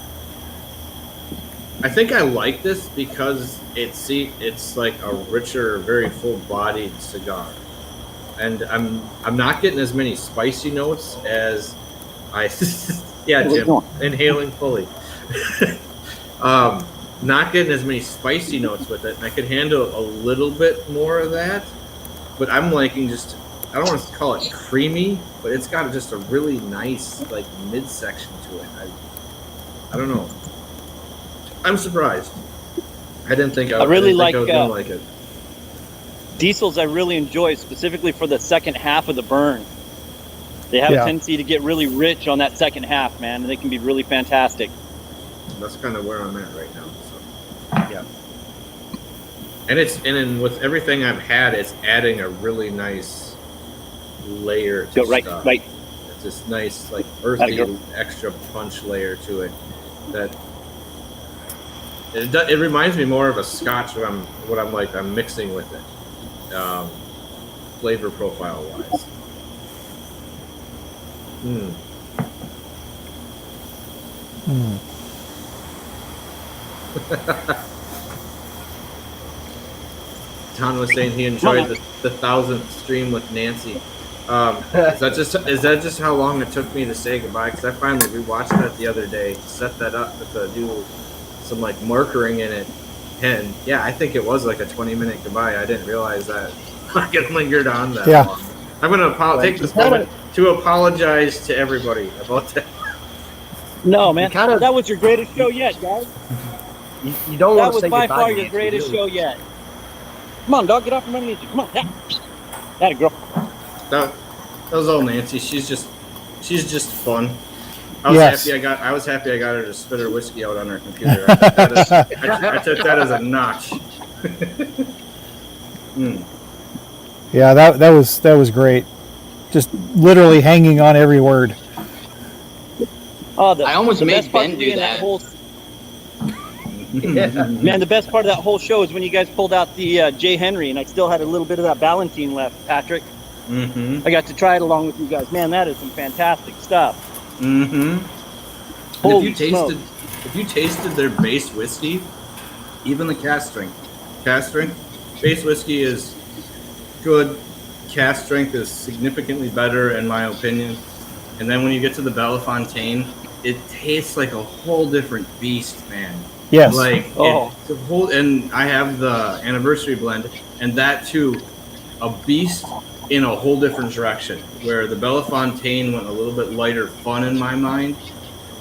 I think I like this because it's like a richer, very full-bodied cigar, and I'm not getting as many spicy notes as I. Yeah, Jim, inhaling fully. Not getting as many spicy notes with it, and I could handle a little bit more of that. But I'm liking just, I don't want to call it creamy, but it's got just a really nice like midsection to it. I don't know. I'm surprised. I didn't think I was gonna like it. Diesels I really enjoy, specifically for the second half of the burn. They have a tendency to get really rich on that second half, man, and they can be really fantastic. That's kind of where I'm at right now. So, yeah. And with everything I've had, it's adding a really nice layer to stuff. Right. It's this nice, like, earthy, extra punch layer to it. That it reminds me more of a Scotch what I'm mixing with it, flavor profile wise. Don was saying he enjoyed the 1,000th stream with Nancy. Is that just how long it took me to say goodbye? Because I finally rewatched that the other day, set that up to do some like markering in it, and yeah, I think it was like a 20-minute goodbye. I didn't realize that I get lingered on that long. I'm gonna take this moment to apologize to everybody about that. No, man, that was your greatest show yet, guys. You don't want to say goodbye. That was by goodbye far to your Nancy, greatest really. show yet. Come on, dog, get off from underneath you. Come on, yeah. That a girl. That was all Nancy. She's just fun. I was happy I got her to spit her whiskey out on her computer. I took that as a notch. Yeah, that was great. Just literally hanging on every word. Oh, I almost made Ben do that. Man, the best part of that whole show is when you guys pulled out the J. Henry, and I still had a little bit of that Ballantine left, Patrick. Mm-hmm. I got to try it along with you guys. Man, that is some fantastic stuff. Mm-hmm. If you tasted their base whiskey, even the cask strength, base whiskey is good. Cask strength is significantly better in my opinion. And then when you get to the Bellefontaine, it tastes like a whole different beast, man. Yes. It's a whole, and I have the anniversary blend, and that too, a beast in a whole different direction. Where the Bellefontaine went a little bit lighter fun in my mind,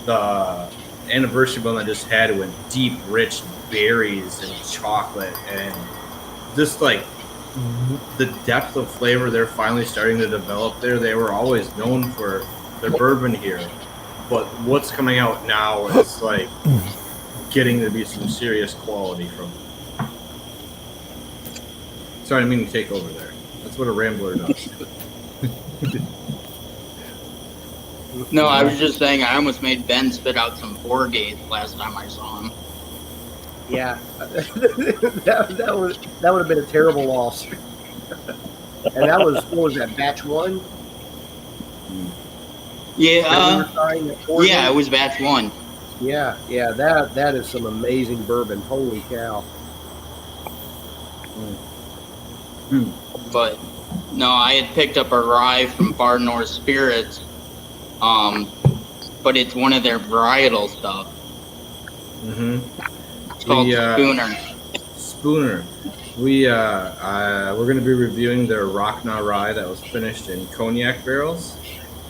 the anniversary blend I just had went deep, rich berries and chocolate, and just like the depth of flavor they're finally starting to develop there. They were always known for their bourbon here, but what's coming out now is like getting to be some serious quality from them. Sorry, I didn't mean to take over there. That's what a rambler does. No, I was just saying I almost made Ben spit out some Borgate last time I saw him. Yeah, that would have been a terrible loss. And that was, what was that, batch 1? Yeah, yeah, it was batch 1. Yeah, that is some amazing bourbon. Holy cow. But no, I had picked up a rye from Far North Spirits, but it's one of their varietal stuff. Mm-hmm. It's called Spooner. We're going to be reviewing their Rockna rye that was finished in cognac barrels.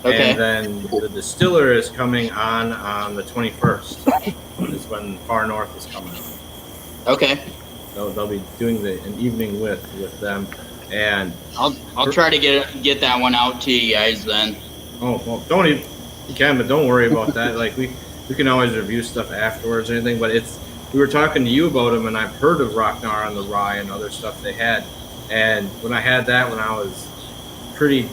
Okay. And then the distiller is coming on the 21st. Is when Far North is coming. Okay. They'll be doing an evening with them, and I'll try to get that one out to you guys then. Oh well, you can, but don't worry about that. Like we can always review stuff afterwards or anything. But we were talking to you about them, and I've heard of Rocknar on the rye and other stuff they had. And when I had that, when I was pretty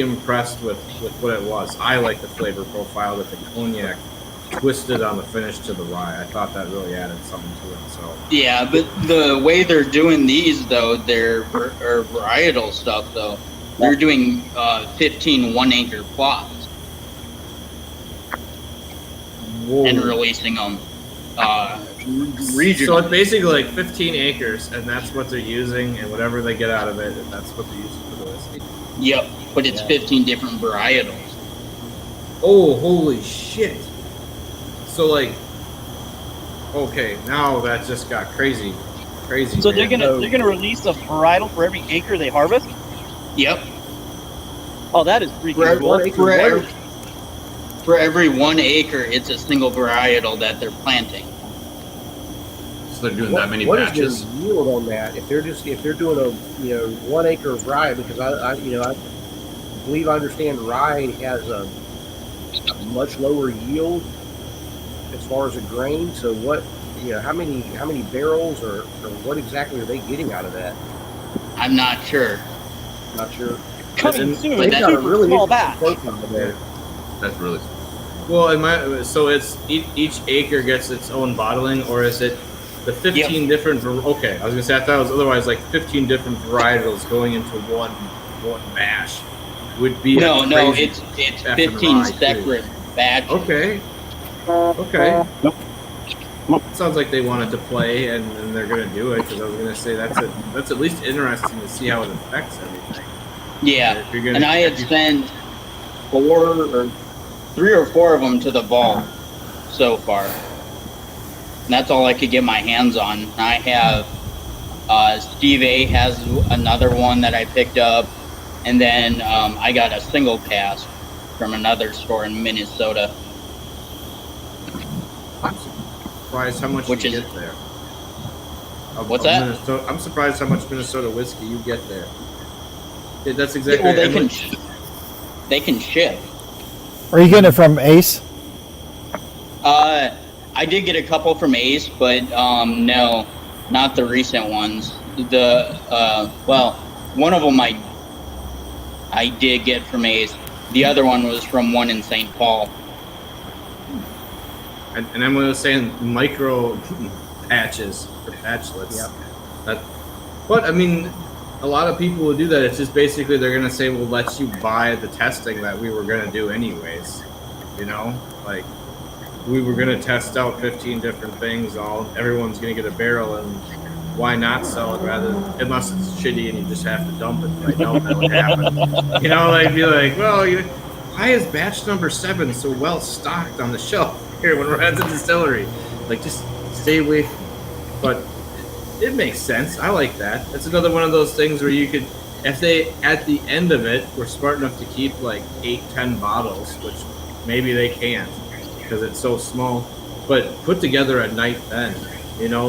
impressed with what it was. I like the flavor profile that the cognac twisted on the finish to the rye. I thought that really added something to it. So yeah, but the way they're doing these though, they're varietal stuff though. They're doing 15 1-acre plots and releasing them regional. So it's basically like 15 acres, and that's what they're using, and whatever they get out of it, that's what they're using for the whiskey. Yep, but it's 15 different varietals. Oh, holy shit! So like, okay, now that just got crazy. So they're gonna release a varietal for every acre they harvest. Yep. Oh, that is freaking cool. For every 1 acre, it's a single varietal that they're planting. So they're doing that many what batches. What is the yield on that? If they're doing a 1 acre of rye, because I believe I understand rye has a much lower yield as far as a grain. So what how many barrels or what exactly are they getting out of that? I'm not sure. Not sure. Coming soon. They got a really small batch. That's really well. So it's each acre gets its own bottling, or is it the 15 different? Okay, I was gonna say I thought it was otherwise like 15 different varietals going into one mash. Would be no, it's 15 separate batches. Okay. It sounds like they wanted to play, and they're going to do it, because I was going to say that's at least interesting to see how it affects everything. Yeah, If you're gonna, and I had sent 3 or 4 of them to the vault so far. And that's all I could get my hands on. I have Steve A has another one that I picked up, and then I got a single cask from another store in Minnesota. I'm surprised how much you get there. What's that? Minnesota, I'm surprised how much Minnesota whiskey you get there. Yeah, that's exactly. Well, they can ship. Are you getting it from Ace? I did get a couple from Ace, but no, not the recent ones. One of them I did get from Ace. The other one was from one in St. Paul. And I'm going to say micro patches or patchlets. Yep. But I mean, a lot of people will do that. It's just basically they're going to say, we'll let you buy the testing that we were going to do anyways. You know, like we were going to test out 15 different things. Everyone's going to get a barrel, and why not sell it unless it's shitty and you just have to dump it. I doubt that would happen. You know, like be like, well, why is batch number 7 so well stocked on the shelf here when we're at the distillery? Like, just stay away. But it makes sense. I like that. It's another one of those things where you could, if they at the end of it were smart enough to keep like 8-10 bottles, which maybe they can't because it's so small, but put together a night then,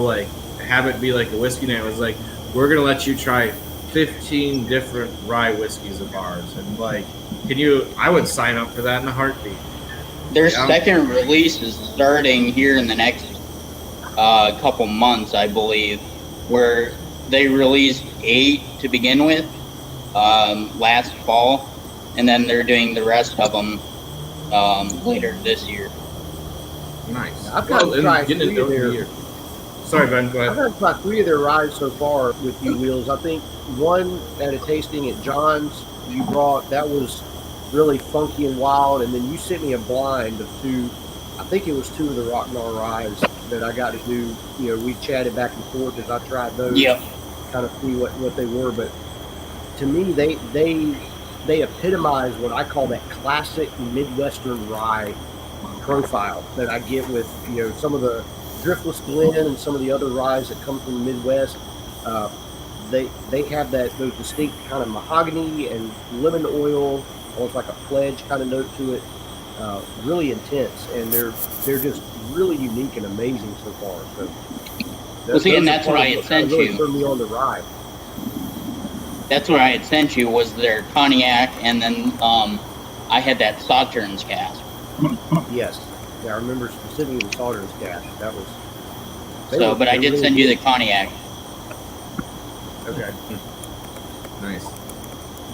like have it be like a whiskey night. It was like, we're gonna let you try 15 different rye whiskeys of ours, and like, I would sign up for that in a heartbeat. Their second release is starting here in the next couple months, I believe, where they released 8 to begin with last fall, and then they're doing the rest of them later this year. Nice. I've got to try 3 of their. Sorry, Ben, go ahead. I've got to try 3 of their ryes so far with you, Wheels. I think one at a tasting at John's you brought, that was really funky and wild, and then you sent me a blind of 2. I think it was 2 of the Rocknar ryes that I got to do. We chatted back and forth as I tried those. Yep. Kind of see what they were, but to me, they epitomize what I call that classic Midwestern rye profile that I get with some of the Driftless Glen and some of the other ryes that come from the Midwest. They have those distinct kind of mahogany and lemon oil, almost like a pledge kind of note to it. Really intense, and they're just really unique and amazing so far. So, and that's what I had sent really you. Turned me on the rye. That's what I had sent you was their cognac, and then I had that Sauternes cask. Yes, yeah, I remember specifically the Sauternes cask. That was. But I did send you the cognac. Okay. Nice.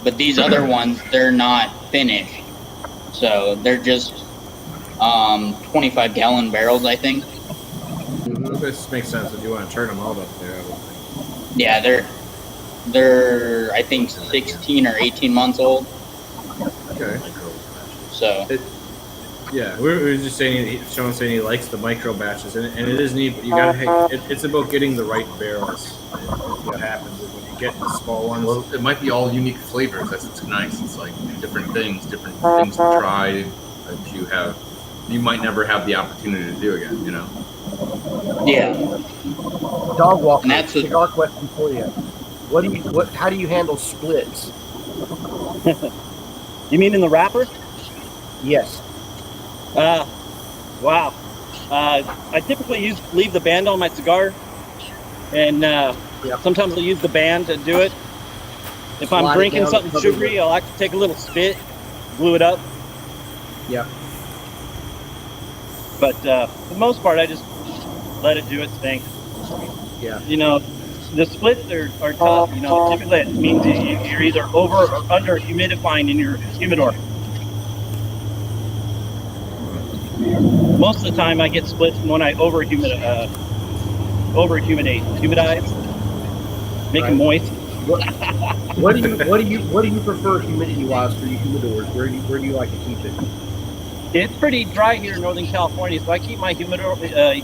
But these other ones, they're not finished, so they're just 25-gallon barrels, I think. Mm-hmm. This makes sense if you want to turn them out up there. Yeah, they're I think 16 or 18 months old. Okay. So. Yeah, we were just saying. Sean's saying he likes the micro batches, and it is neat. But you gotta. It's about getting the right barrels. What happens is when you get the small ones. Well, it might be all unique flavors. That's what's nice. It's like different things to try that you might never have the opportunity to do again. Yeah. Dog walker. And that's cigar question for you. How do you handle splits? You mean in the wrapper? Yes. Wow. I typically leave the band on my cigar, and sometimes I'll use the band to do it. If I'm drinking something sugary, I like to take a little spit, glue it up. Yeah. But for the most part, I just let it do its thing. Yeah. The splits are tough. Typically it means you're either over or under humidifying in your humidor. Most of the time, I get splits when I humidize, make them moist. What do you prefer humidity wise for your humidors? Where do you like to keep it? It's pretty dry here in Northern California, so I keep my humidor at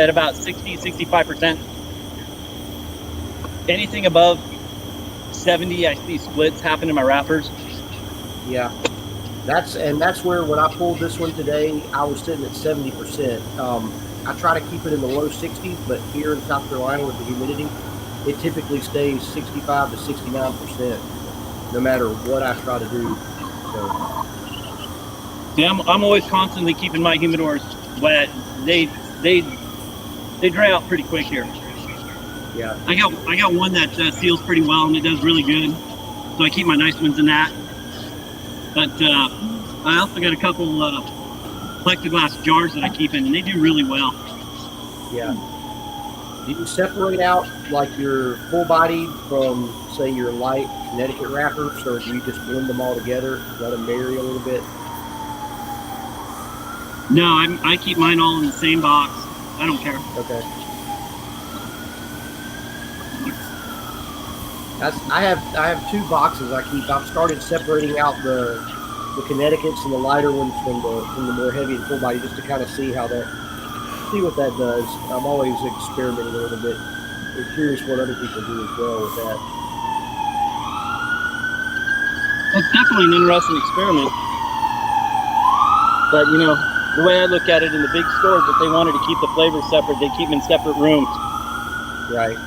about 60-65%. Anything above 70, I see splits happen in my wrappers. Yeah, that's where when I pulled this one today, I was sitting at 70%. I try to keep it in the low 60s, but here in South Carolina with the humidity, it typically stays 65 to 69%, no matter what I try to do. So. Yeah, I'm always constantly keeping my humidors wet. They dry out pretty quick here. Yeah. I got one that seals pretty well and it does really good. So I keep my nice ones in that. But I also got a couple plexiglass jars that I keep in, and they do really well. Yeah. Do you separate out like your full body from, say, your light Connecticut wrappers, or do you just blend them all together, let them marry a little bit? No, I keep mine all in the same box. I don't care. Okay. I have two boxes I keep. I've started separating out the Connecticut's and the lighter ones from the more heavy and full body, just to kind of see what that does. I'm always experimenting a little bit. I'm curious what other people do as well with that. It's definitely an interesting experiment. But the way I look at it in the big stores, if they wanted to keep the flavors separate, they keep them in separate rooms. Right.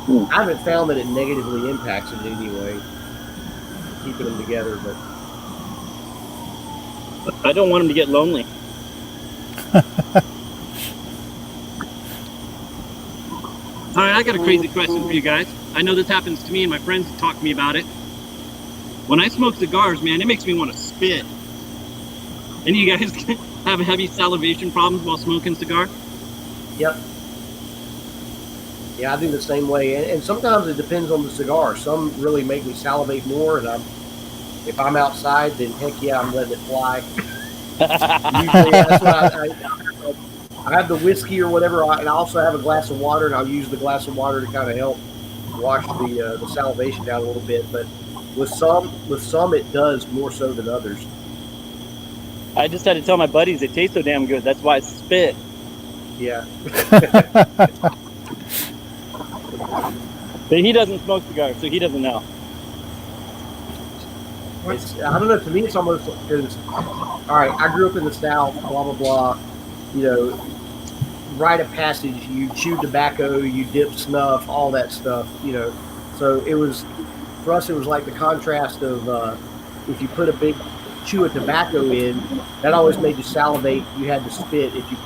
I haven't found that it negatively impacts it in any way, keeping them together, but I don't want them to get lonely. All right, I got a crazy question for you guys. I know this happens to me and my friends talk to me about it. When I smoke cigars, man, it makes me want to spit. Any of you guys have heavy salivation problems while smoking cigars? Yep. Yeah, I do the same way, and sometimes it depends on the cigar. Some really make me salivate more, and if I'm outside, then heck yeah, I'm letting it fly. Usually, that's what I have the whiskey or whatever, and I also have a glass of water, and I'll use the glass of water to kind of help wash the salivation down a little bit. But with some, it does more so than others. I just had to tell my buddies it tastes so damn good. That's why I spit. Yeah. But he doesn't smoke cigars, so he doesn't know. I don't know. To me, it's almost because, all right, I grew up in the South, blah, blah, blah. Rite of passage, you chew tobacco, you dip snuff, all that stuff, So for us, it was like the contrast of if you put a big chew of tobacco in, that always made you salivate. You had to spit. If you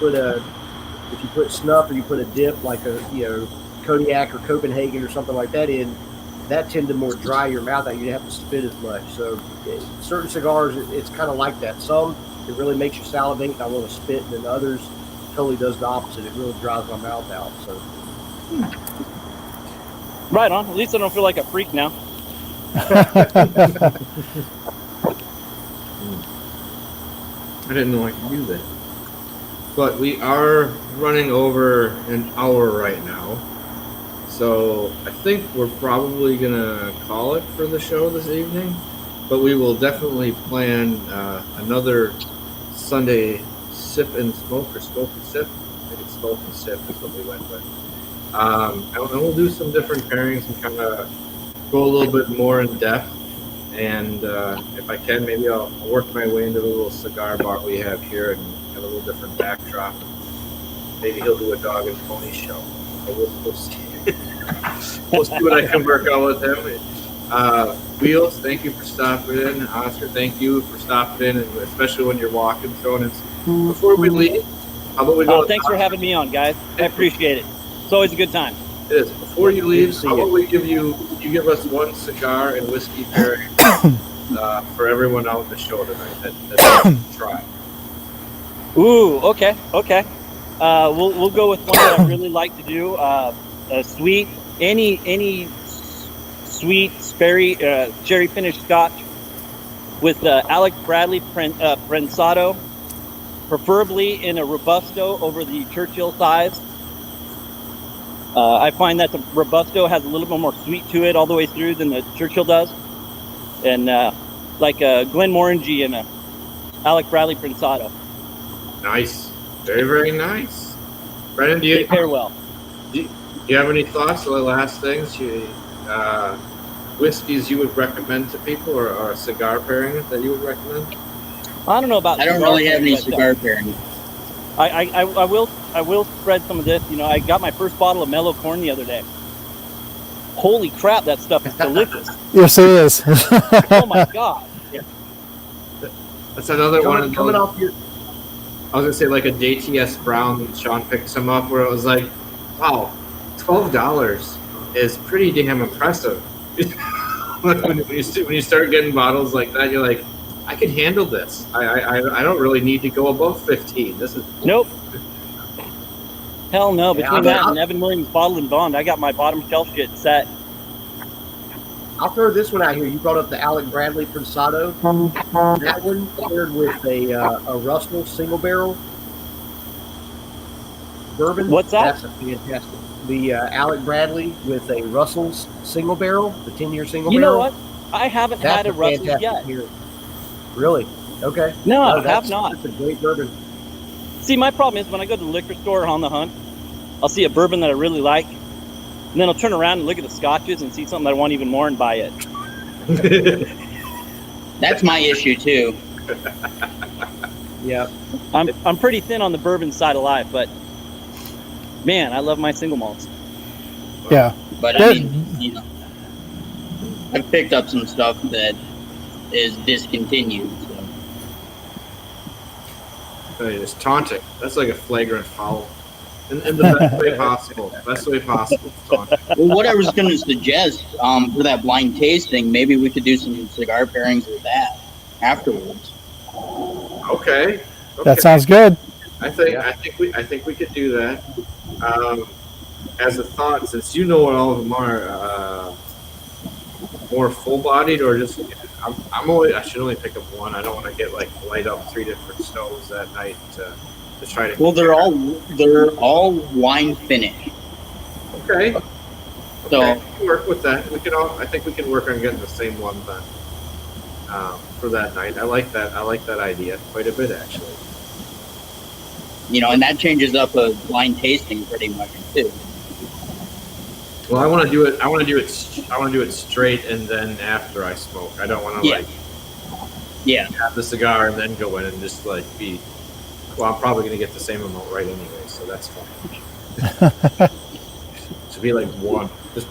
put snuff or you put a dip like a Kodiak or Copenhagen or something like that in, that tended to more dry your mouth out. You didn't have to spit as much. So certain cigars, it's kind of like that. Some, it really makes you salivate and I want to spit, and then others totally does the opposite. It really dries my mouth out. So Right on. At least I don't feel like a freak now. I didn't know I could do that. But we are running over an hour right now. So I think we're probably going to call it for the show this evening. But we will definitely plan another Sunday sip and smoke, or smoke and sip. I think it's smoke and sip is what we went with. And we'll do some different pairings and kind of go a little bit more in depth. And if I can, maybe I'll work my way into the little cigar bar we have here and have a little different backdrop. Maybe he'll do a dog and pony show. We'll see. We'll see what I can work out with him. Wheels, thank you for stopping in. Oscar, thank you for stopping in, and especially when you're walking. Before we leave, how about we go? Thanks for having me on, guys. I appreciate it. It's always a good time. It is. Before you leave, how about we give us one cigar and whiskey pairing for everyone out in the show tonight that try. Ooh, okay. We'll go with one that I really like to do. A sweet, any sweet cherry finished Scotch with Alex Bradley Prensado, preferably in a Robusto over the Churchill size. I find that the Robusto has a little bit more sweet to it all the way through than the Churchill does. And like a Glenmorangie and a Alec Bradley Prensado. Nice. Very, very nice. Brennan, They pair well. do you have any thoughts on the last things? Whiskeys you would recommend to people, or a cigar pairing that you would recommend? I don't know about. I don't cigar really have any pairing, but, cigar pairing. I will spread some of this. You know, I got my first bottle of Mellow Corn the other day. Holy crap, that stuff is delicious. Yes, it is. Oh my god. That's another one of Coming those. off your I was gonna say like a JTS Brown. Sean picked some up where it was like, wow, $12 is pretty damn impressive. when you start getting bottles like that, you're like, I can handle this. I don't really need to go above 15. This is Nope. Hell no. Between Yeah, that and Evan Williams Bottle and Bond, I got my bottom shelf shit set. I'll throw this one out here. You brought up the Alec Bradley Prensado. That one paired with a Russell single barrel bourbon. What's that? That's a fantastic. The Alec Bradley with a Russell's single barrel, the 10-year single You barrel. know what? I haven't That's had a Russell fantastic yet. beer. Really? Okay. No, I that's- have not. That's a great bourbon. See, my problem is when I go to the liquor store on the hunt, I'll see a bourbon that I really like, and then I'll turn around and look at the scotches and see something that I want even more and buy it. That's my issue too. Yeah. I'm pretty thin on the bourbon side of life, but man, I love my single malts. Yeah. But I mean, you know, I've picked up some stuff that is discontinued. So. it's taunting. That's like a flagrant foul. In the best way possible. Best way possible. Taunting. Well, what I was going to suggest for that blind tasting, maybe we could do some cigar pairings with that afterwards. Okay. That sounds good. I think we could do that. As a thought, since you know what all of them are, more full-bodied, or just I should only pick up one. I don't want to get like light up 3 different stoves that night to try to. Well, they're all wine finish. Okay. So Okay, we can work with that. We can all. I think we can work on getting the same one then. For that night, I like that. I like that idea quite a bit, actually. you know, and that changes up a blind tasting pretty much too. Well, I want to do it. I want to do it straight, and then after I smoke. I don't want to have the cigar and then go in and just like be. Well, I'm probably going to get the same amount right anyway, so that's fine. To be like one, just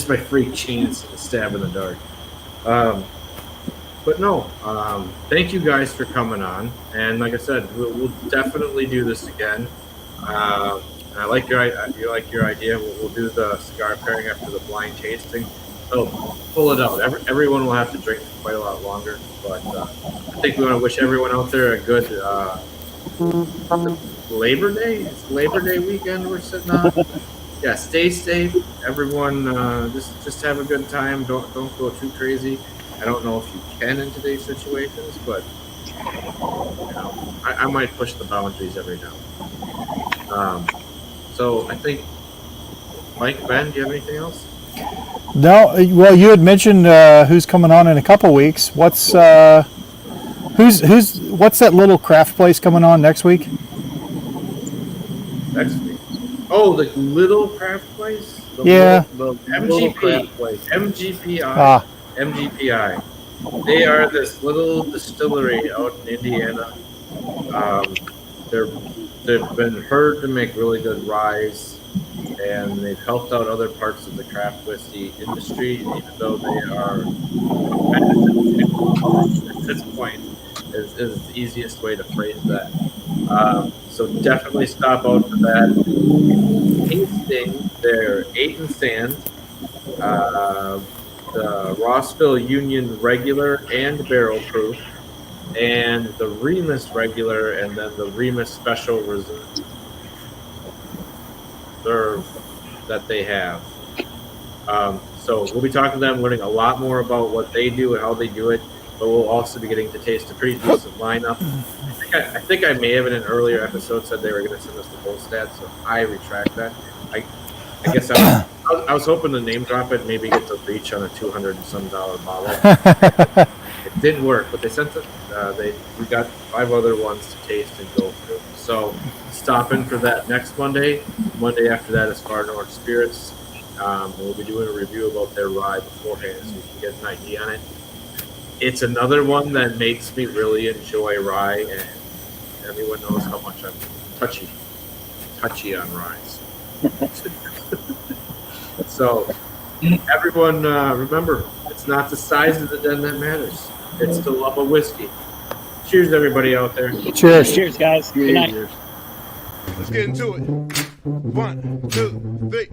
by free chance of a stab in the dark. But no, thank you guys for coming on, and like I said, we'll definitely do this again. And I like your idea. We'll do the cigar pairing after the blind tasting. So pull it out. Everyone will have to drink for quite a lot longer, but I think we want to wish everyone out there a good Labor Day. It's Labor Day weekend we're sitting on. Yeah, stay safe. Everyone, just have a good time. Don't go too crazy. I don't know if you can in today's situations, but I might push the boundaries every now. So I think, Mike, Ben, do you have anything else? No. Well, you had mentioned who's coming on in a couple weeks. What's that little craft place coming on next week? Next week. Oh, the little craft place? Yeah. The little MGP. craft place. MGPI. MGPI. They are this little distillery out in Indiana. They've been heard to make really good ryes, and they've helped out other parts of the craft whiskey industry, even though they are at this point is the easiest way to phrase that. So definitely stop out for that. Tasting their 8 and Sand, the Rossville Union Regular and Barrel Proof, and the Remus Regular, and then the Remus Special Reserve that they have. So we'll be talking to them, learning a lot more about what they do and how they do it, but we'll also be getting to taste a pretty decent lineup. I think I may have in an earlier episode said they were going to send us the full stats, so I retract that. I guess I was hoping to name drop it, maybe get the reach on a $200 and some bottle. It didn't work, but they sent it. We got 5 other ones to taste and go through. So stop in for that next Monday. Monday after that is Far North Spirits. We'll be doing a review about their rye beforehand, so you can get an idea on it. It's another one that makes me really enjoy rye, and everyone knows how much I'm touchy on rye. So everyone, remember, it's not the size of the den that matters. It's the love of whiskey. Cheers, everybody out there. Cheers. Cheers, guys. Good night. Let's get into it. 1, 2, 3.